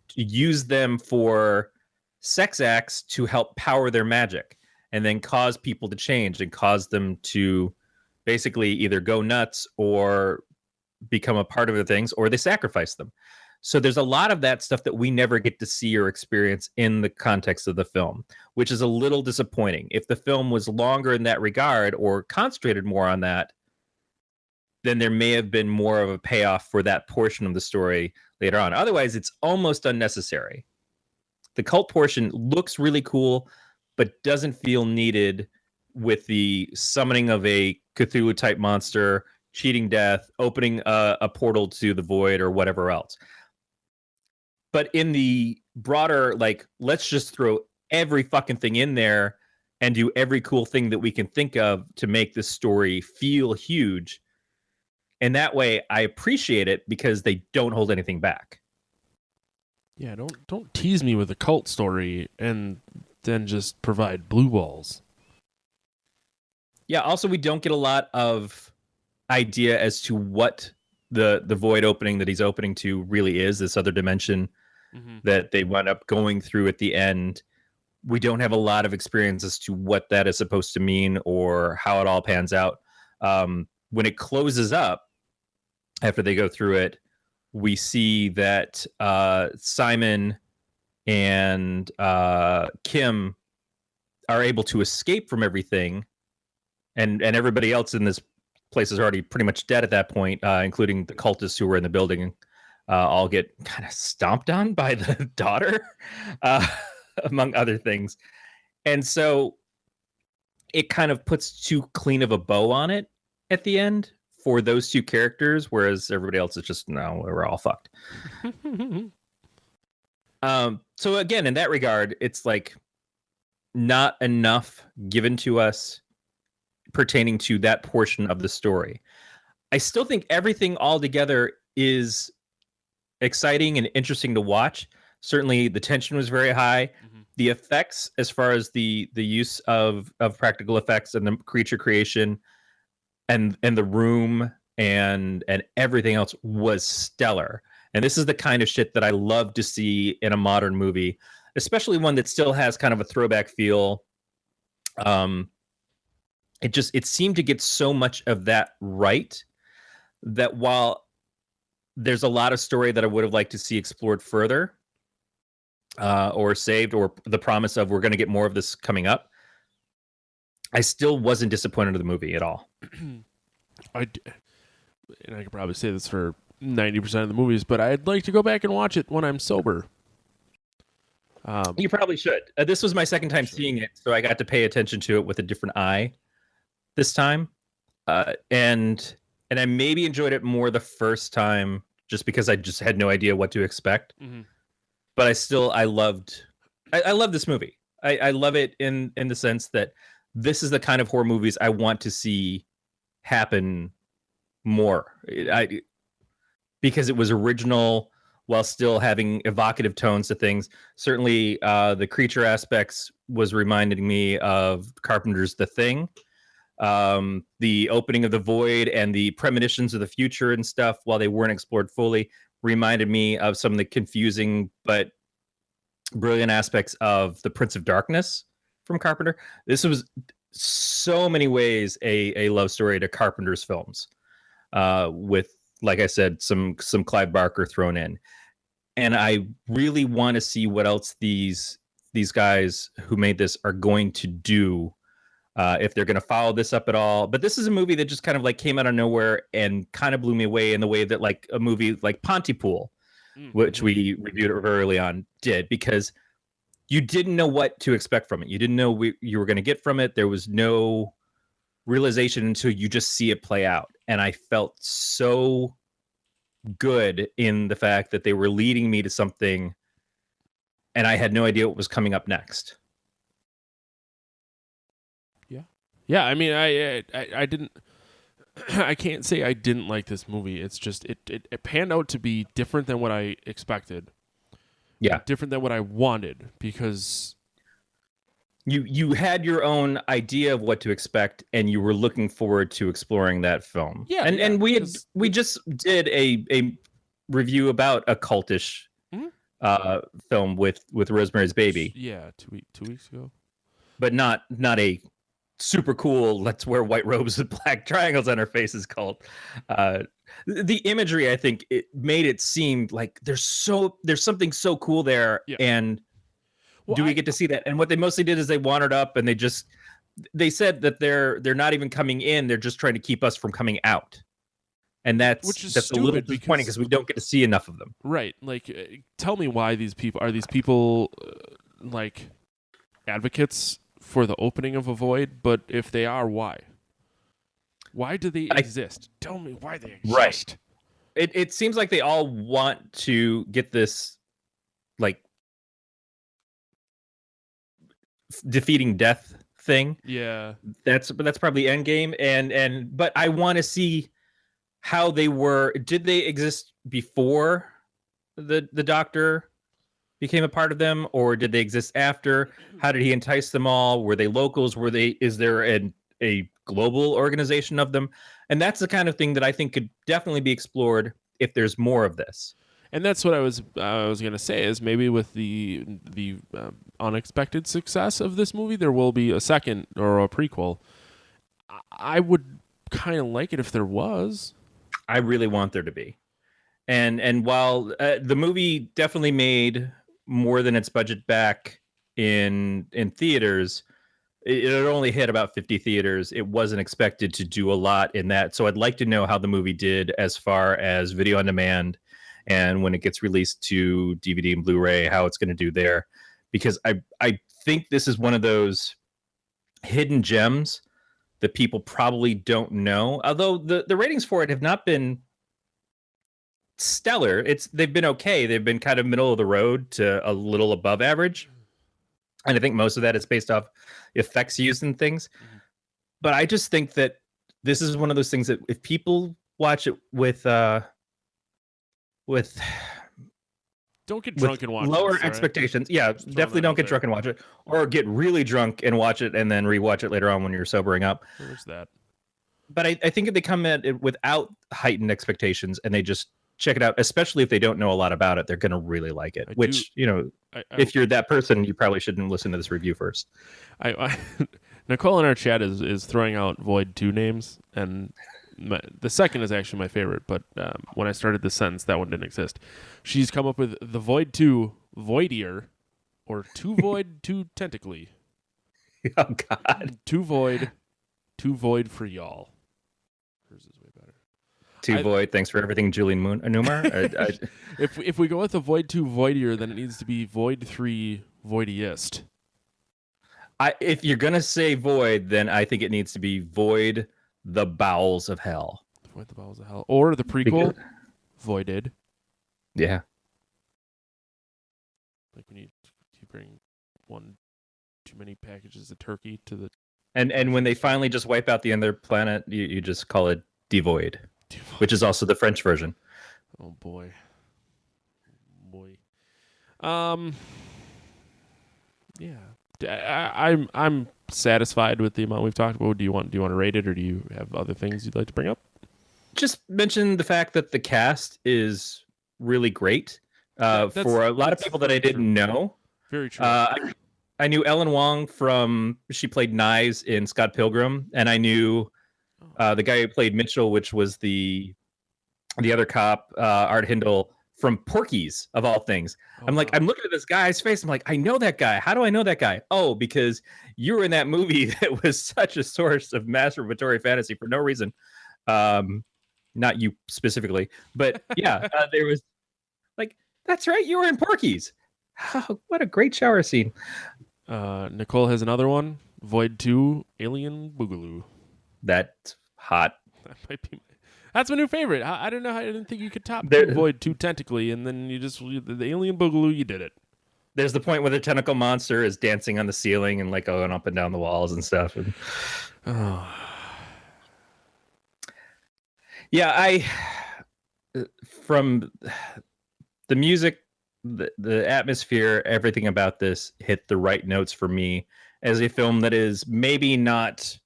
to use them for sex acts to help power their magic, and then cause people to change and cause them to basically either go nuts or become a part of the things, or they sacrifice them. So there's a lot of that stuff that we never get to see or experience in the context of the film, which is a little disappointing. If the film was longer in that regard or concentrated more on that, then there may have been more of a payoff for that portion of the story later on. Otherwise, it's almost unnecessary. The cult portion looks really cool, but doesn't feel needed with the summoning of a Cthulhu-type monster, cheating death, opening a portal to the void, or whatever else. But in the broader, like, let's just throw every fucking thing in there and do every cool thing that we can think of to make this story feel huge. And that way, I appreciate it because they don't hold anything back. Yeah, don't tease me with a cult story and then just provide blue balls. Yeah, also, we don't get a lot of idea as to what the void opening that he's opening to really is, this other dimension that they wound up going through at the end. We don't have a lot of experience as to what that is supposed to mean or how it all pans out. When it closes up, after they go through it, we see that Simon and Kim are able to escape from everything, and everybody else in this place is already pretty much dead at that point, including the cultists who were in the building, all get kind of stomped on by the daughter, among other things. And so it kind of puts too clean of a bow on it at the end for those two characters, whereas everybody else is just, no, we're all fucked. So again, in that regard, it's like not enough given to us pertaining to that portion of the story. I still think everything all together is exciting and interesting to watch. Certainly the tension was very high. Mm-hmm. The effects, as far as the use of practical effects and the creature creation and the room and everything else was stellar. And this is the kind of shit that I love to see in a modern movie, especially one that still has kind of a throwback feel. It seemed to get so much of that right that while there's a lot of story that I would have liked to see explored further, or saved, or the promise of we're going to get more of this coming up, I still wasn't disappointed in the movie at all. I could probably say this for 90% of the movies, but I'd like to go back and watch it when I'm sober. You probably should. This was my second time seeing it, so I got to pay attention to it with a different eye this time, and I maybe enjoyed it more the first time just because I just had no idea what to expect. Mm-hmm. But I love this movie. I love it in the sense that this is the kind of horror movies I want to see happen more. Because it was original while still having evocative tones to things. Certainly, the creature aspects was reminding me of Carpenter's The Thing. The opening of the void and the premonitions of the future and stuff, while they weren't explored fully, reminded me of some of the confusing but brilliant aspects of The Prince of Darkness from Carpenter. This was so many ways a love story to Carpenter's films, with, like I said, some Clive Barker thrown in. And I really want to see what else these guys who made this are going to do, if they're going to follow this up at all. But this is a movie that just kind of like came out of nowhere and kind of blew me away in the way that like a movie like Pontypool, which we reviewed very early on, did, because you didn't know what to expect from it. You didn't know you were going to get from it. There was no realization until you just see it play out. And I felt so good in the fact that they were leading me to something and I had no idea what was coming up next. Yeah, I mean, I didn't. I can't say I didn't like this movie. It's just it panned out to be different than what I expected. Yeah, different than what I wanted, because you had your own idea of what to expect, and you were looking forward to exploring that film. Yeah, and we just did a review about a cultish film with Rosemary's Baby. Yeah, two weeks ago, but not a super cool, let's wear white robes with black triangles on our faces cult. The imagery, I think, it made it seem like there's something so cool there. Yeah. And we get to see that? And what they mostly did is they wandered up and they said that they're not even coming in, they're just trying to keep us from coming out. And that's a little disappointing because we don't get to see enough of them. Right. Like, tell me why these people like advocates for the opening of a void, but if they are, why? Why do they exist? Tell me why they exist. Right. It seems like they all want to get this, like, defeating death thing. Yeah. That's probably endgame. But I want to see how they were. Did they exist before the doctor became a part of them, or did they exist after? How did he entice them all? Were they locals? Is there a global organization of them? And that's the kind of thing that I think could definitely be explored if there's more of this. And that's what I was going to say, is maybe with the unexpected success of this movie, there will be a second or a prequel. I would kind of like it if there was. I really want there to be. And while the movie definitely made more than its budget back in theaters. It only hit about 50 theaters. It wasn't expected to do a lot in that. So I'd like to know how the movie did as far as video on demand, and when it gets released to DVD and Blu-ray, how it's going to do there. Because I think this is one of those hidden gems that people probably don't know. Although the ratings for it have not been stellar. They've been okay. They've been kind of middle of the road to a little above average. And I think most of that is based off effects used in things. But I just think that this is one of those things that if people watch it with don't get drunk and watch lower this, expectations. Yeah, definitely don't get drunk and watch it, or get really drunk and watch it and then rewatch it later on when you're sobering up. There's that. But I think if they come at it without heightened expectations and they just check it out, especially if they don't know a lot throwing it, they're going to really like it. If you're that person, you probably shouldn't listen to this review first. Nicole in our chat is throwing out Void 2 names, and the second is actually my favorite, but when I started the sentence, that one didn't exist. She's come up with the Void 2 Voidier, or 2 Void 2 Tentacly. Oh, God. 2 Void for y'all. Hers is way better. Void, thanks for everything, Julian Newmar. If we go with the Void 2 Voidier, then it needs to be Void 3 Voidiest. If you're going to say Void, then I think it needs to be Void the Bowels of Hell. Void the Bowels of Hell. Or the prequel, Voided. Yeah. Like when you bring one too many packages of turkey to the... And when they finally just wipe out the other planet, you just call it Devoid, which is also the French version. Oh, boy. Yeah. I'm satisfied with the amount we've talked about. Do you want to rate it, or do you have other things you'd like to bring up? Just mention the fact that the cast is really great. For a lot of people that I didn't know. Very true. I knew Ellen Wong she played Nyes in Scott Pilgrim, and I knew the guy who played Mitchell, which was the other cop, Art Hindle, from Porky's, of all things. I'm looking at this guy's face. I'm like, I know that guy. How do I know that guy? Oh, because you were in that movie that was such a source of masturbatory fantasy for no reason. Not you specifically, but yeah, there was like, that's right. You were in Porky's. Oh, what a great shower scene. Nicole has another one. Void 2 Alien Boogaloo. That's hot. That might be... That's my new favorite. I don't know how I didn't think you could top Void 2 Tentacly, and then the Alien Boogaloo, you did it. There's the point where the tentacle monster is dancing on the ceiling and like going up and down the walls and stuff. And... Yeah, from the music, the atmosphere, everything about this hit the right notes for me as a film that is maybe not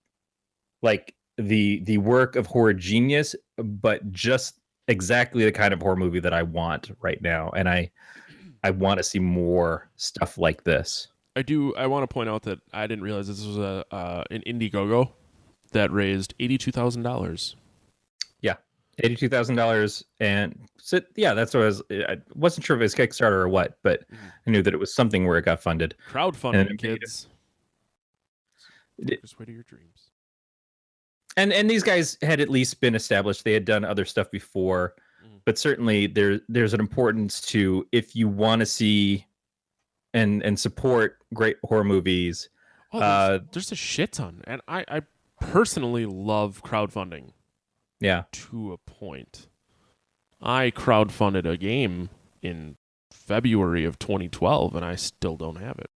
like the work of horror genius, but just exactly the kind of horror movie that I want right now. And I want to see more stuff like this. I want to point out that I didn't realize this was an Indiegogo that raised $82,000. Yeah, $82,000, and so, yeah, that's what I wasn't sure if it was Kickstarter or what, but I knew that it was something where it got funded. Crowdfunding, kids. Just way to your dreams. And these guys had at least been established. They had done other stuff before, but certainly there's an importance to, if you want to see and support great horror movies. There's a shit ton, and I personally love crowdfunding. Yeah, to a point. I crowdfunded a game in February of 2012, and I still don't have it.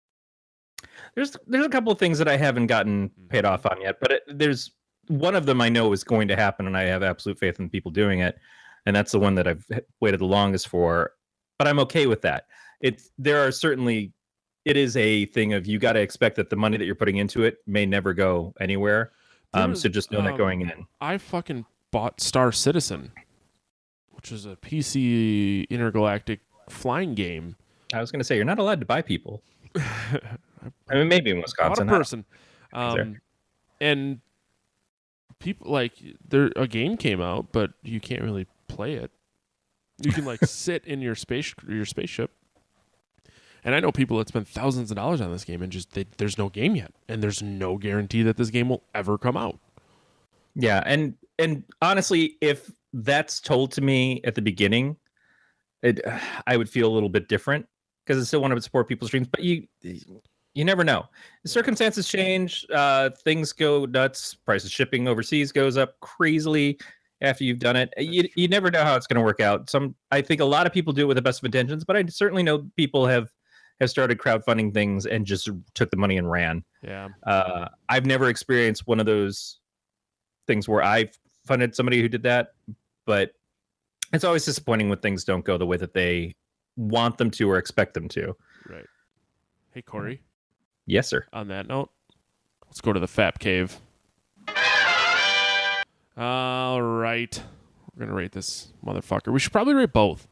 There's a couple of things that I haven't gotten paid off on yet, but there's one of them I know is going to happen, and I have absolute faith in people doing it, and that's the one that I've waited the longest for. But I'm okay with that. It is a thing of, you got to expect that the money that you're putting into it may never go anywhere. So just know that going in. I fucking bought Star Citizen, which is a PC intergalactic flying game. I was going to say, you're not allowed to buy people. I mean, maybe in Wisconsin. Not a person. And people, like, a game came out, but you can't really play it. You can like sit in your spaceship, And I know people that spend thousands of dollars on this game and just there's no game yet, and there's no guarantee that this game will ever come out. Yeah, and honestly, if that's told to me at the beginning, I would feel a little bit different because I still want to support people's dreams. But you never know. Circumstances change. Things go nuts. Price of shipping overseas goes up crazily after you've done it. You never know how it's going to work out. I think a lot of people do it with the best of intentions, but I certainly know people have started crowdfunding things and just took the money and ran. Yeah. I've never experienced one of those things where I've funded somebody who did that, but it's always disappointing when things don't go the way that they want them to or expect them to. Right. Hey, Corey. Yes, sir. On that note, let's go to the Fap Cave. All right. We're going to rate this motherfucker. We should probably rate both.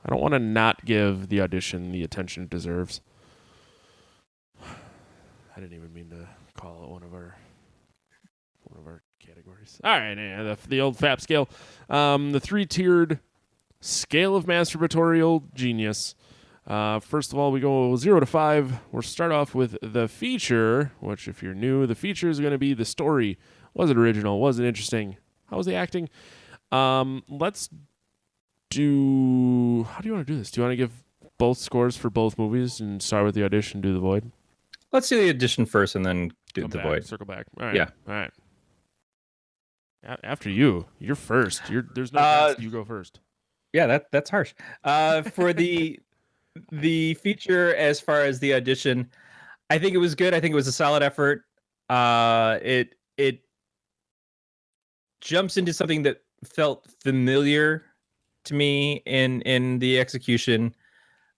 I don't want to not give the audition the attention it deserves. I didn't even mean to call it one of our categories. All right, yeah, the old FAP scale. The 3-tiered scale of masturbatorial genius. First of all, we go 0 to 5. We'll start off with the feature, which if you're new, the feature is going to be the story. Was it original? Was it interesting? How was the acting? Let's do... How do you want to do this? Do you want to give both scores for both movies and start with the audition, do the void? Let's do the audition first and then do the void. Circle back. All right. Yeah. All right. After you're first. There's no chance you go first. Yeah, that's harsh. For the feature, as far as the audition, I think it was good. I think it was a solid effort. It jumps into something that felt familiar to me in the execution,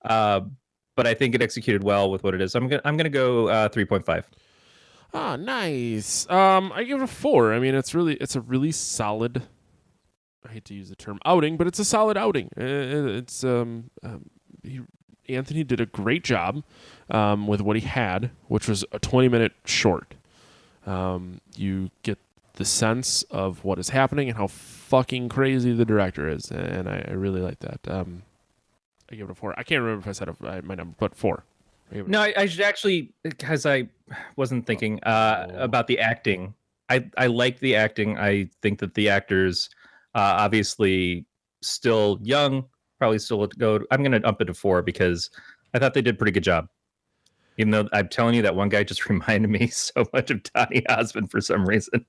but I think it executed well with what it is. I'm gonna go 3.5. Ah, nice. I give it a 4. I mean, it's a really solid. I hate to use the term outing, but it's a solid outing. Anthony did a great job with what he had, which was a 20-minute short. You get the sense of what is happening and how fucking crazy the director is, and I really like that. I give it a 4. I can't remember if I said my number, but 4. No, I should actually, because I wasn't thinking about the acting. I like the acting. I think that the actors, obviously still young, probably still go. I'm going to up it to 4 because I thought they did a pretty good job. Even though I'm telling you that one guy just reminded me so much of Donny Osmond for some reason.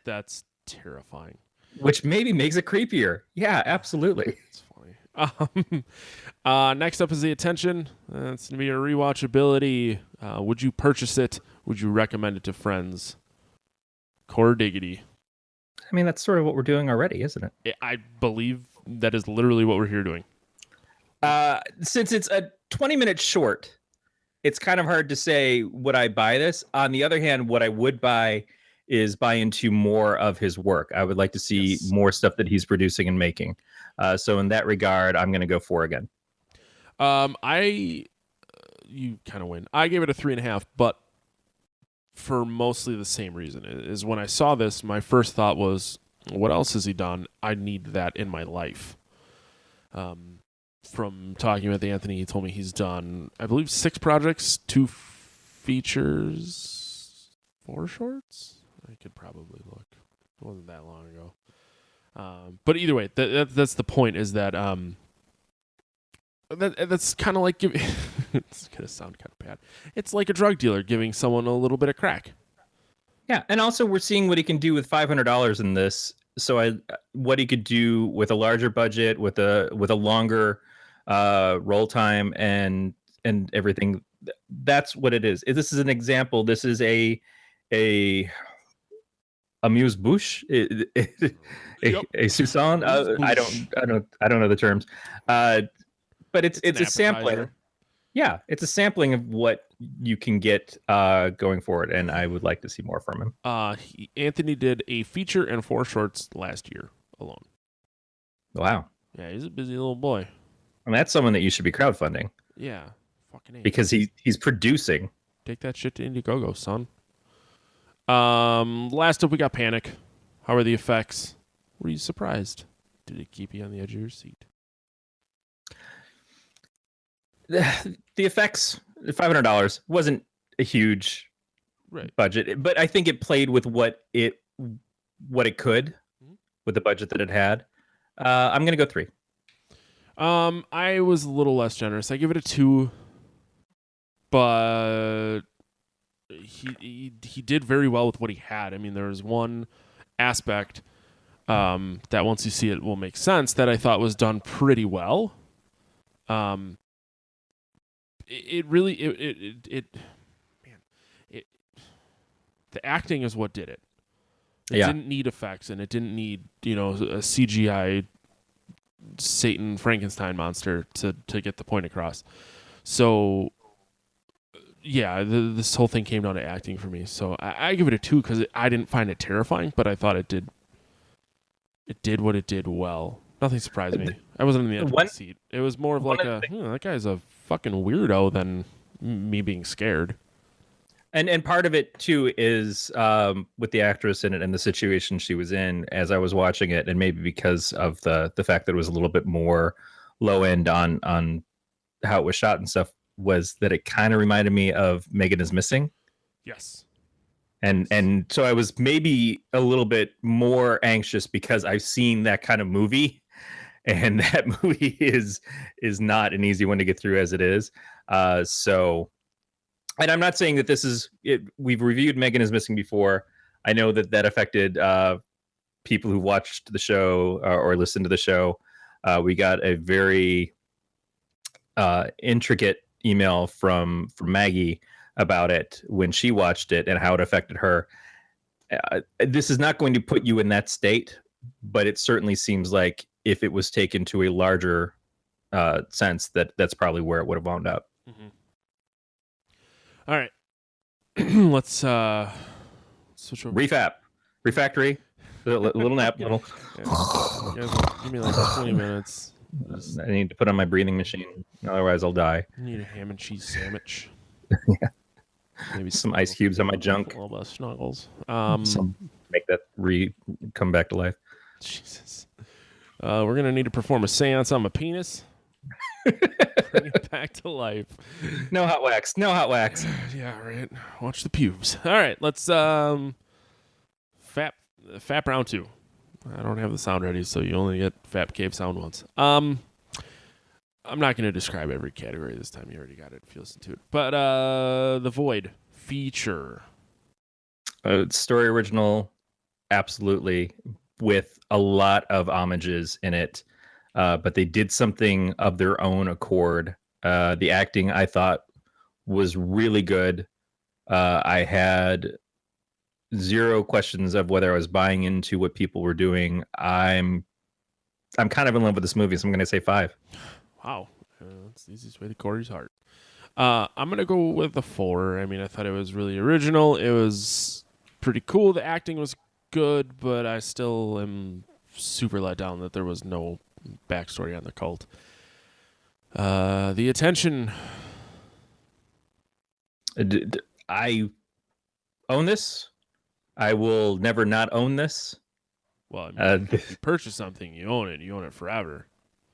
That's terrifying. Which maybe makes it creepier. Yeah, absolutely. It's funny. Next up is the attention. It's going to be your rewatchability. Would you purchase it? Would you recommend it to friends? Core diggity. I mean, that's sort of what we're doing already, isn't it? I believe that is literally what we're here doing. Since it's a 20-minute short, it's kind of hard to say, would I buy this? On the other hand, what I would buy is buy into more of his work. I would like to see more stuff that he's producing and making. So in that regard, I'm going to go 4 again. You kind of win. I gave it a 3.5, but for mostly the same reason. Is when I saw this, my first thought was, what else has he done? I need that in my life. From talking with Anthony, he told me he's done, I believe, 6 projects, 2 features, 4 shorts. I could probably look. It wasn't that long ago. But either way, that's the point. Is that that's kind of like giving. It's gonna sound kind of bad. It's like a drug dealer giving someone a little bit of crack. Yeah, and also we're seeing what he can do with $500 in this. So what he could do with a larger budget, with a longer roll time, and everything. That's what it is. This is an example. This is a amuse-bouche, a Susan. I don't know the terms, but it's a sampling. Yeah, it's a sampling of what you can get going forward, and I would like to see more from him. Anthony did a feature and 4 shorts last year alone. Wow. Yeah, he's a busy little boy. I mean, that's someone that you should be crowdfunding. Yeah, fucking A. Because he's producing. Take that shit to Indiegogo, son. Last up, we got Panic. How are the effects? Were you surprised? Did it keep you on the edge of your seat? the effects, $500 wasn't a huge Right. budget, but I think it played with what it could with the budget that it had. I'm gonna go 3. I was a little less generous. I give it a 2, but he did very well with what he had. I mean, there was one aspect that once you see it will make sense that I thought was done pretty well. The acting is what did it. It didn't need effects, and it didn't need, a CGI Satan Frankenstein monster to get the point across. So, yeah, this whole thing came down to acting for me. So I give it a 2 because I didn't find it terrifying, but I thought it did what it did well. Nothing surprised me. I wasn't in the edge of my seat. It was more of like that guy's a fucking weirdo than me being scared. And part of it too is with the actress in it and the situation she was in as I was watching it, and maybe because of the fact that it was a little bit more low end on how it was shot and stuff, was that it kind of reminded me of Megan is Missing. Yes. And so I was maybe a little bit more anxious because I've seen that kind of movie, and that movie is not an easy one to get through as it is. So. And I'm not saying that this is it. We've reviewed Megan is Missing before. I know that affected people who watched the show or listened to the show. We got a very intricate email from Maggie about it when she watched it and how it affected her. This is not going to put you in that state, but it certainly seems like if it was taken to a larger sense, that's probably where it would have wound up. Mm-hmm. All right, let's switch over. Refactory, a little nap, little. Give me like 20 minutes. I need to put on my breathing machine, otherwise I'll die. I need a ham and cheese sandwich. Yeah, maybe some ice cubes on my junk. A little bit of snuggles. Make that come back to life. Jesus. We're gonna need to perform a seance on my penis. Bring it back to life. No hot wax. Yeah, right. Watch the pubes. All right, let's fap round 2. I don't have the sound ready, so you only get Fap Cave sound once. I'm not going to describe every category this time. You already got it if you listen to it. But The Void feature. Story original, absolutely, with a lot of homages in it. But they did something of their own accord. The acting, I thought, was really good. I had zero questions of whether I was buying into what people were doing. I'm kind of in love with this movie, so I'm going to say 5. Wow. That's the easiest way to Corey's heart. I'm going to go with a 4. I mean, I thought it was really original. It was pretty cool. The acting was good, but I still am super let down that there was no backstory on the cult. The attention. I own this. I will never not own this. Well, I mean, if you purchase something, you own it. You own it forever.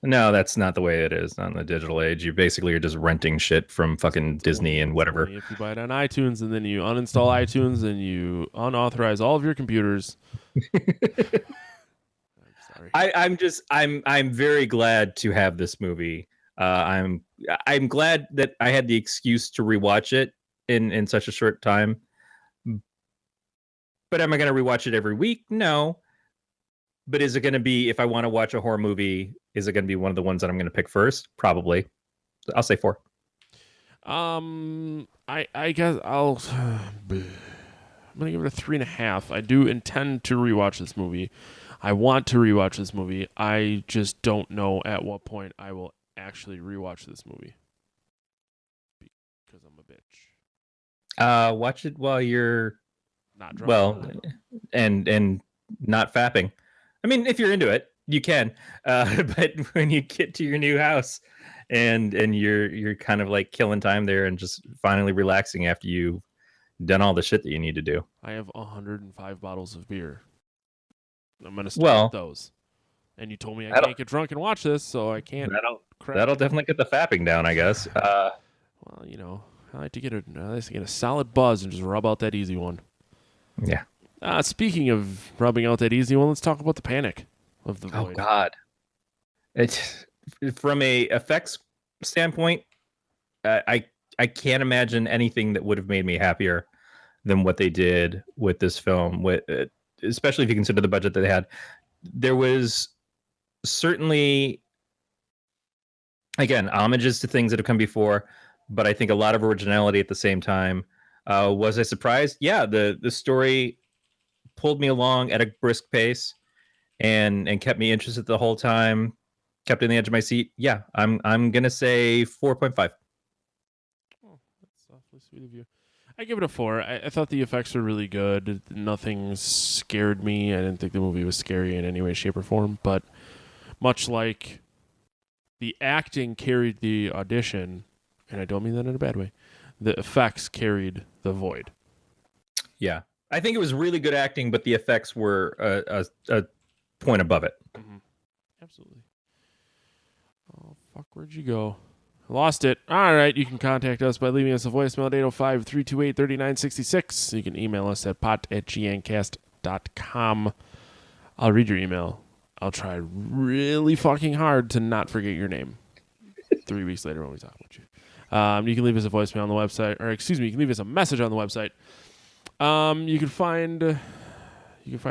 No, that's not the way it is on the digital age. You basically are just renting shit from fucking Disney and whatever. If you buy it on iTunes and then you uninstall iTunes and you unauthorize all of your computers. I'm very glad to have this movie. I'm glad that I had the excuse to rewatch it in such a short time. But am I going to rewatch it every week? No. But is it going to be, if I want to watch a horror movie, is it going to be one of the ones that I'm going to pick first? Probably. I'll say 4. I guess I'm going to give it a 3.5. I do intend to rewatch this movie. I want to rewatch this movie. I just don't know at what point I will actually rewatch this movie. Because I'm a bitch. Watch it while you're not drunk. Well, and not fapping. I mean, if you're into it, you can. But when you get to your new house and you're kind of like killing time there and just finally relaxing after you've done all the shit that you need to do. I have 105 bottles of beer. I'm going to start with those. And you told me I can't get drunk and watch this, so I can't crap. That'll definitely get the fapping down, I guess. Well, I like to get a solid buzz and just rub out that easy one. Yeah. Speaking of rubbing out that easy one, let's talk about the panic of the void. Oh God. It's from a effects standpoint, I can't imagine anything that would have made me happier than what they did with this film. With especially if you consider the budget that they had, there was certainly, again, homages to things that have come before, but I think a lot of originality at the same time. Was I surprised? Yeah, the story pulled me along at a brisk pace and kept me interested the whole time. Kept on the edge of my seat. Yeah, I'm gonna say 4.5. Oh, that's awfully sweet of you. I give it a 4. I thought the effects were really good. Nothing scared me. I didn't think the movie was scary in any way, shape, or form. But much like the acting carried the audition, and I don't mean that in a bad way, the effects carried the void. Yeah, I think it was really good acting, but the effects were a point above it. Mm-hmm. Absolutely. Oh, fuck, where'd you go? I lost it. All right, you can contact us by leaving us a voicemail at 805-328-3966. You can email us at pot@gncast.com. I'll read your email. I'll try really fucking hard to not forget your name 3 weeks later when we talk about you. You can leave us a voicemail on the website, or excuse me, you can leave us a message on the website. You can find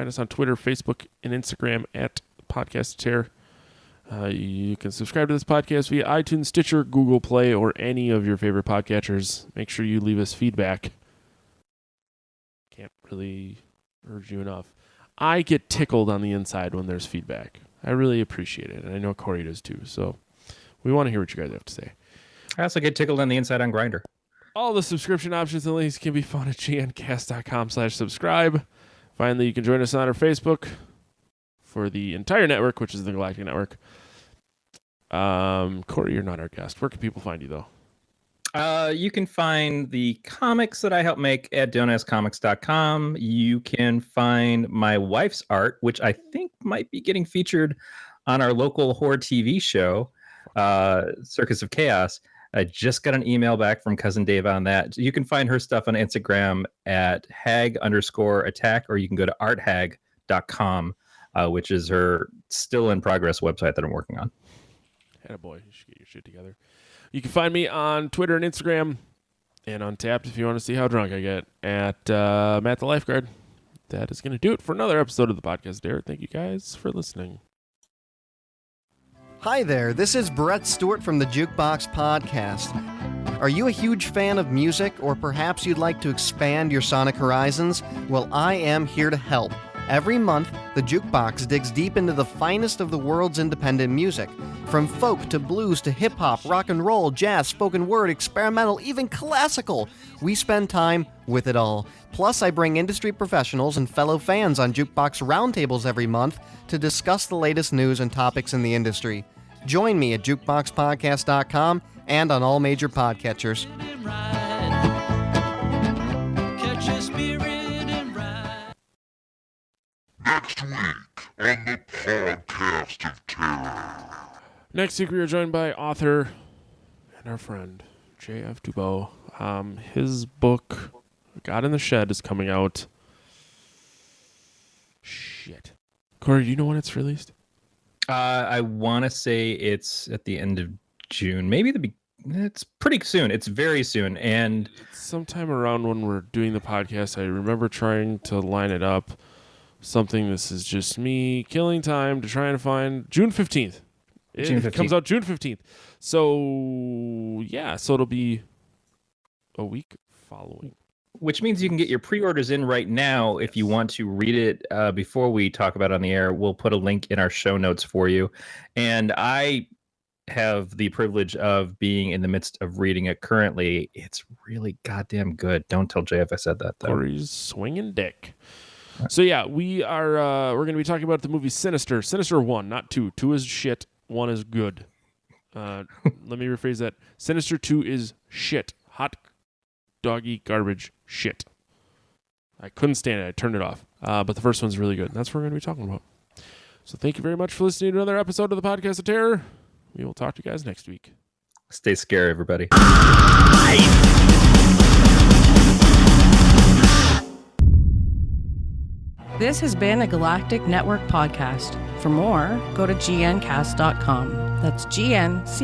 us on Twitter, Facebook, and Instagram at Podcast Terror. You can subscribe to this podcast via iTunes, Stitcher, Google Play, or any of your favorite podcatchers. Make sure you leave us feedback. Can't really urge you enough. I get tickled on the inside when there's feedback. I really appreciate it, and I know Corey does too. So we want to hear what you guys have to say. I also get tickled on the inside on Grindr. All the subscription options and links can be found at gncast.com/subscribe. Finally, you can join us on our Facebook for the entire network, which is the Galactic Network. Corey, you're not our guest. Where can people find you, though? You can find the comics that I help make at donascomics.com. You can find my wife's art, which I think might be getting featured on our local horror TV show, Circus of Chaos. I just got an email back from Cousin Dave on that. You can find her stuff on Instagram at hag_attack, or you can go to arthag.com, which is her still in progress website that I'm working on. Attaboy, you should get your shit together. You can find me on Twitter and Instagram and on Tapped if you want to see how drunk I get at Matt the Lifeguard. That is going to do it for another episode of the podcast, Derek. Thank you guys for listening. Hi there, this is Brett Stewart from the Jukebox Podcast. Are you a huge fan of music, or perhaps you'd like to expand your sonic horizons? Well, I am here to help. Every month, the Jukebox digs deep into the finest of the world's independent music. From folk to blues to hip-hop, rock and roll, jazz, spoken word, experimental, even classical. We spend time with it all. Plus, I bring industry professionals and fellow fans on Jukebox roundtables every month to discuss the latest news and topics in the industry. Join me at jukeboxpodcast.com and on all major podcatchers. Next week on the Podcast of Terror. Next week, we are joined by author and our friend, J.F. Dubois. His book, God in the Shed, is coming out. Shit. Corey, do you know when it's released? I want to say it's at the end of June. Maybe it's pretty soon. It's very soon. And sometime around when we're doing the podcast, I remember trying to line it up. Something, this is just me killing time to try and find June 15th. It comes out June 15th. So, yeah, so it'll be a week following. Which means you can get your pre-orders in right now if you want to read it before we talk about it on the air. We'll put a link in our show notes for you. And I have the privilege of being in the midst of reading it currently. It's really goddamn good. Don't tell Jay if I said that, though. Corey's swinging dick. So, yeah, we're going to be talking about the movie Sinister. Sinister 1, not 2. 2 is shit. 1 is good. Let me rephrase that. Sinister 2 is shit. Hot doggy garbage shit. I couldn't stand it. I turned it off. But the first one's really good. And that's what we're going to be talking about. So thank you very much for listening to another episode of the Podcast of Terror. we will talk to you guys next week. Stay scary, everybody. This has been a Galactic Network podcast. For more, go to gncast.com. That's gncast.com.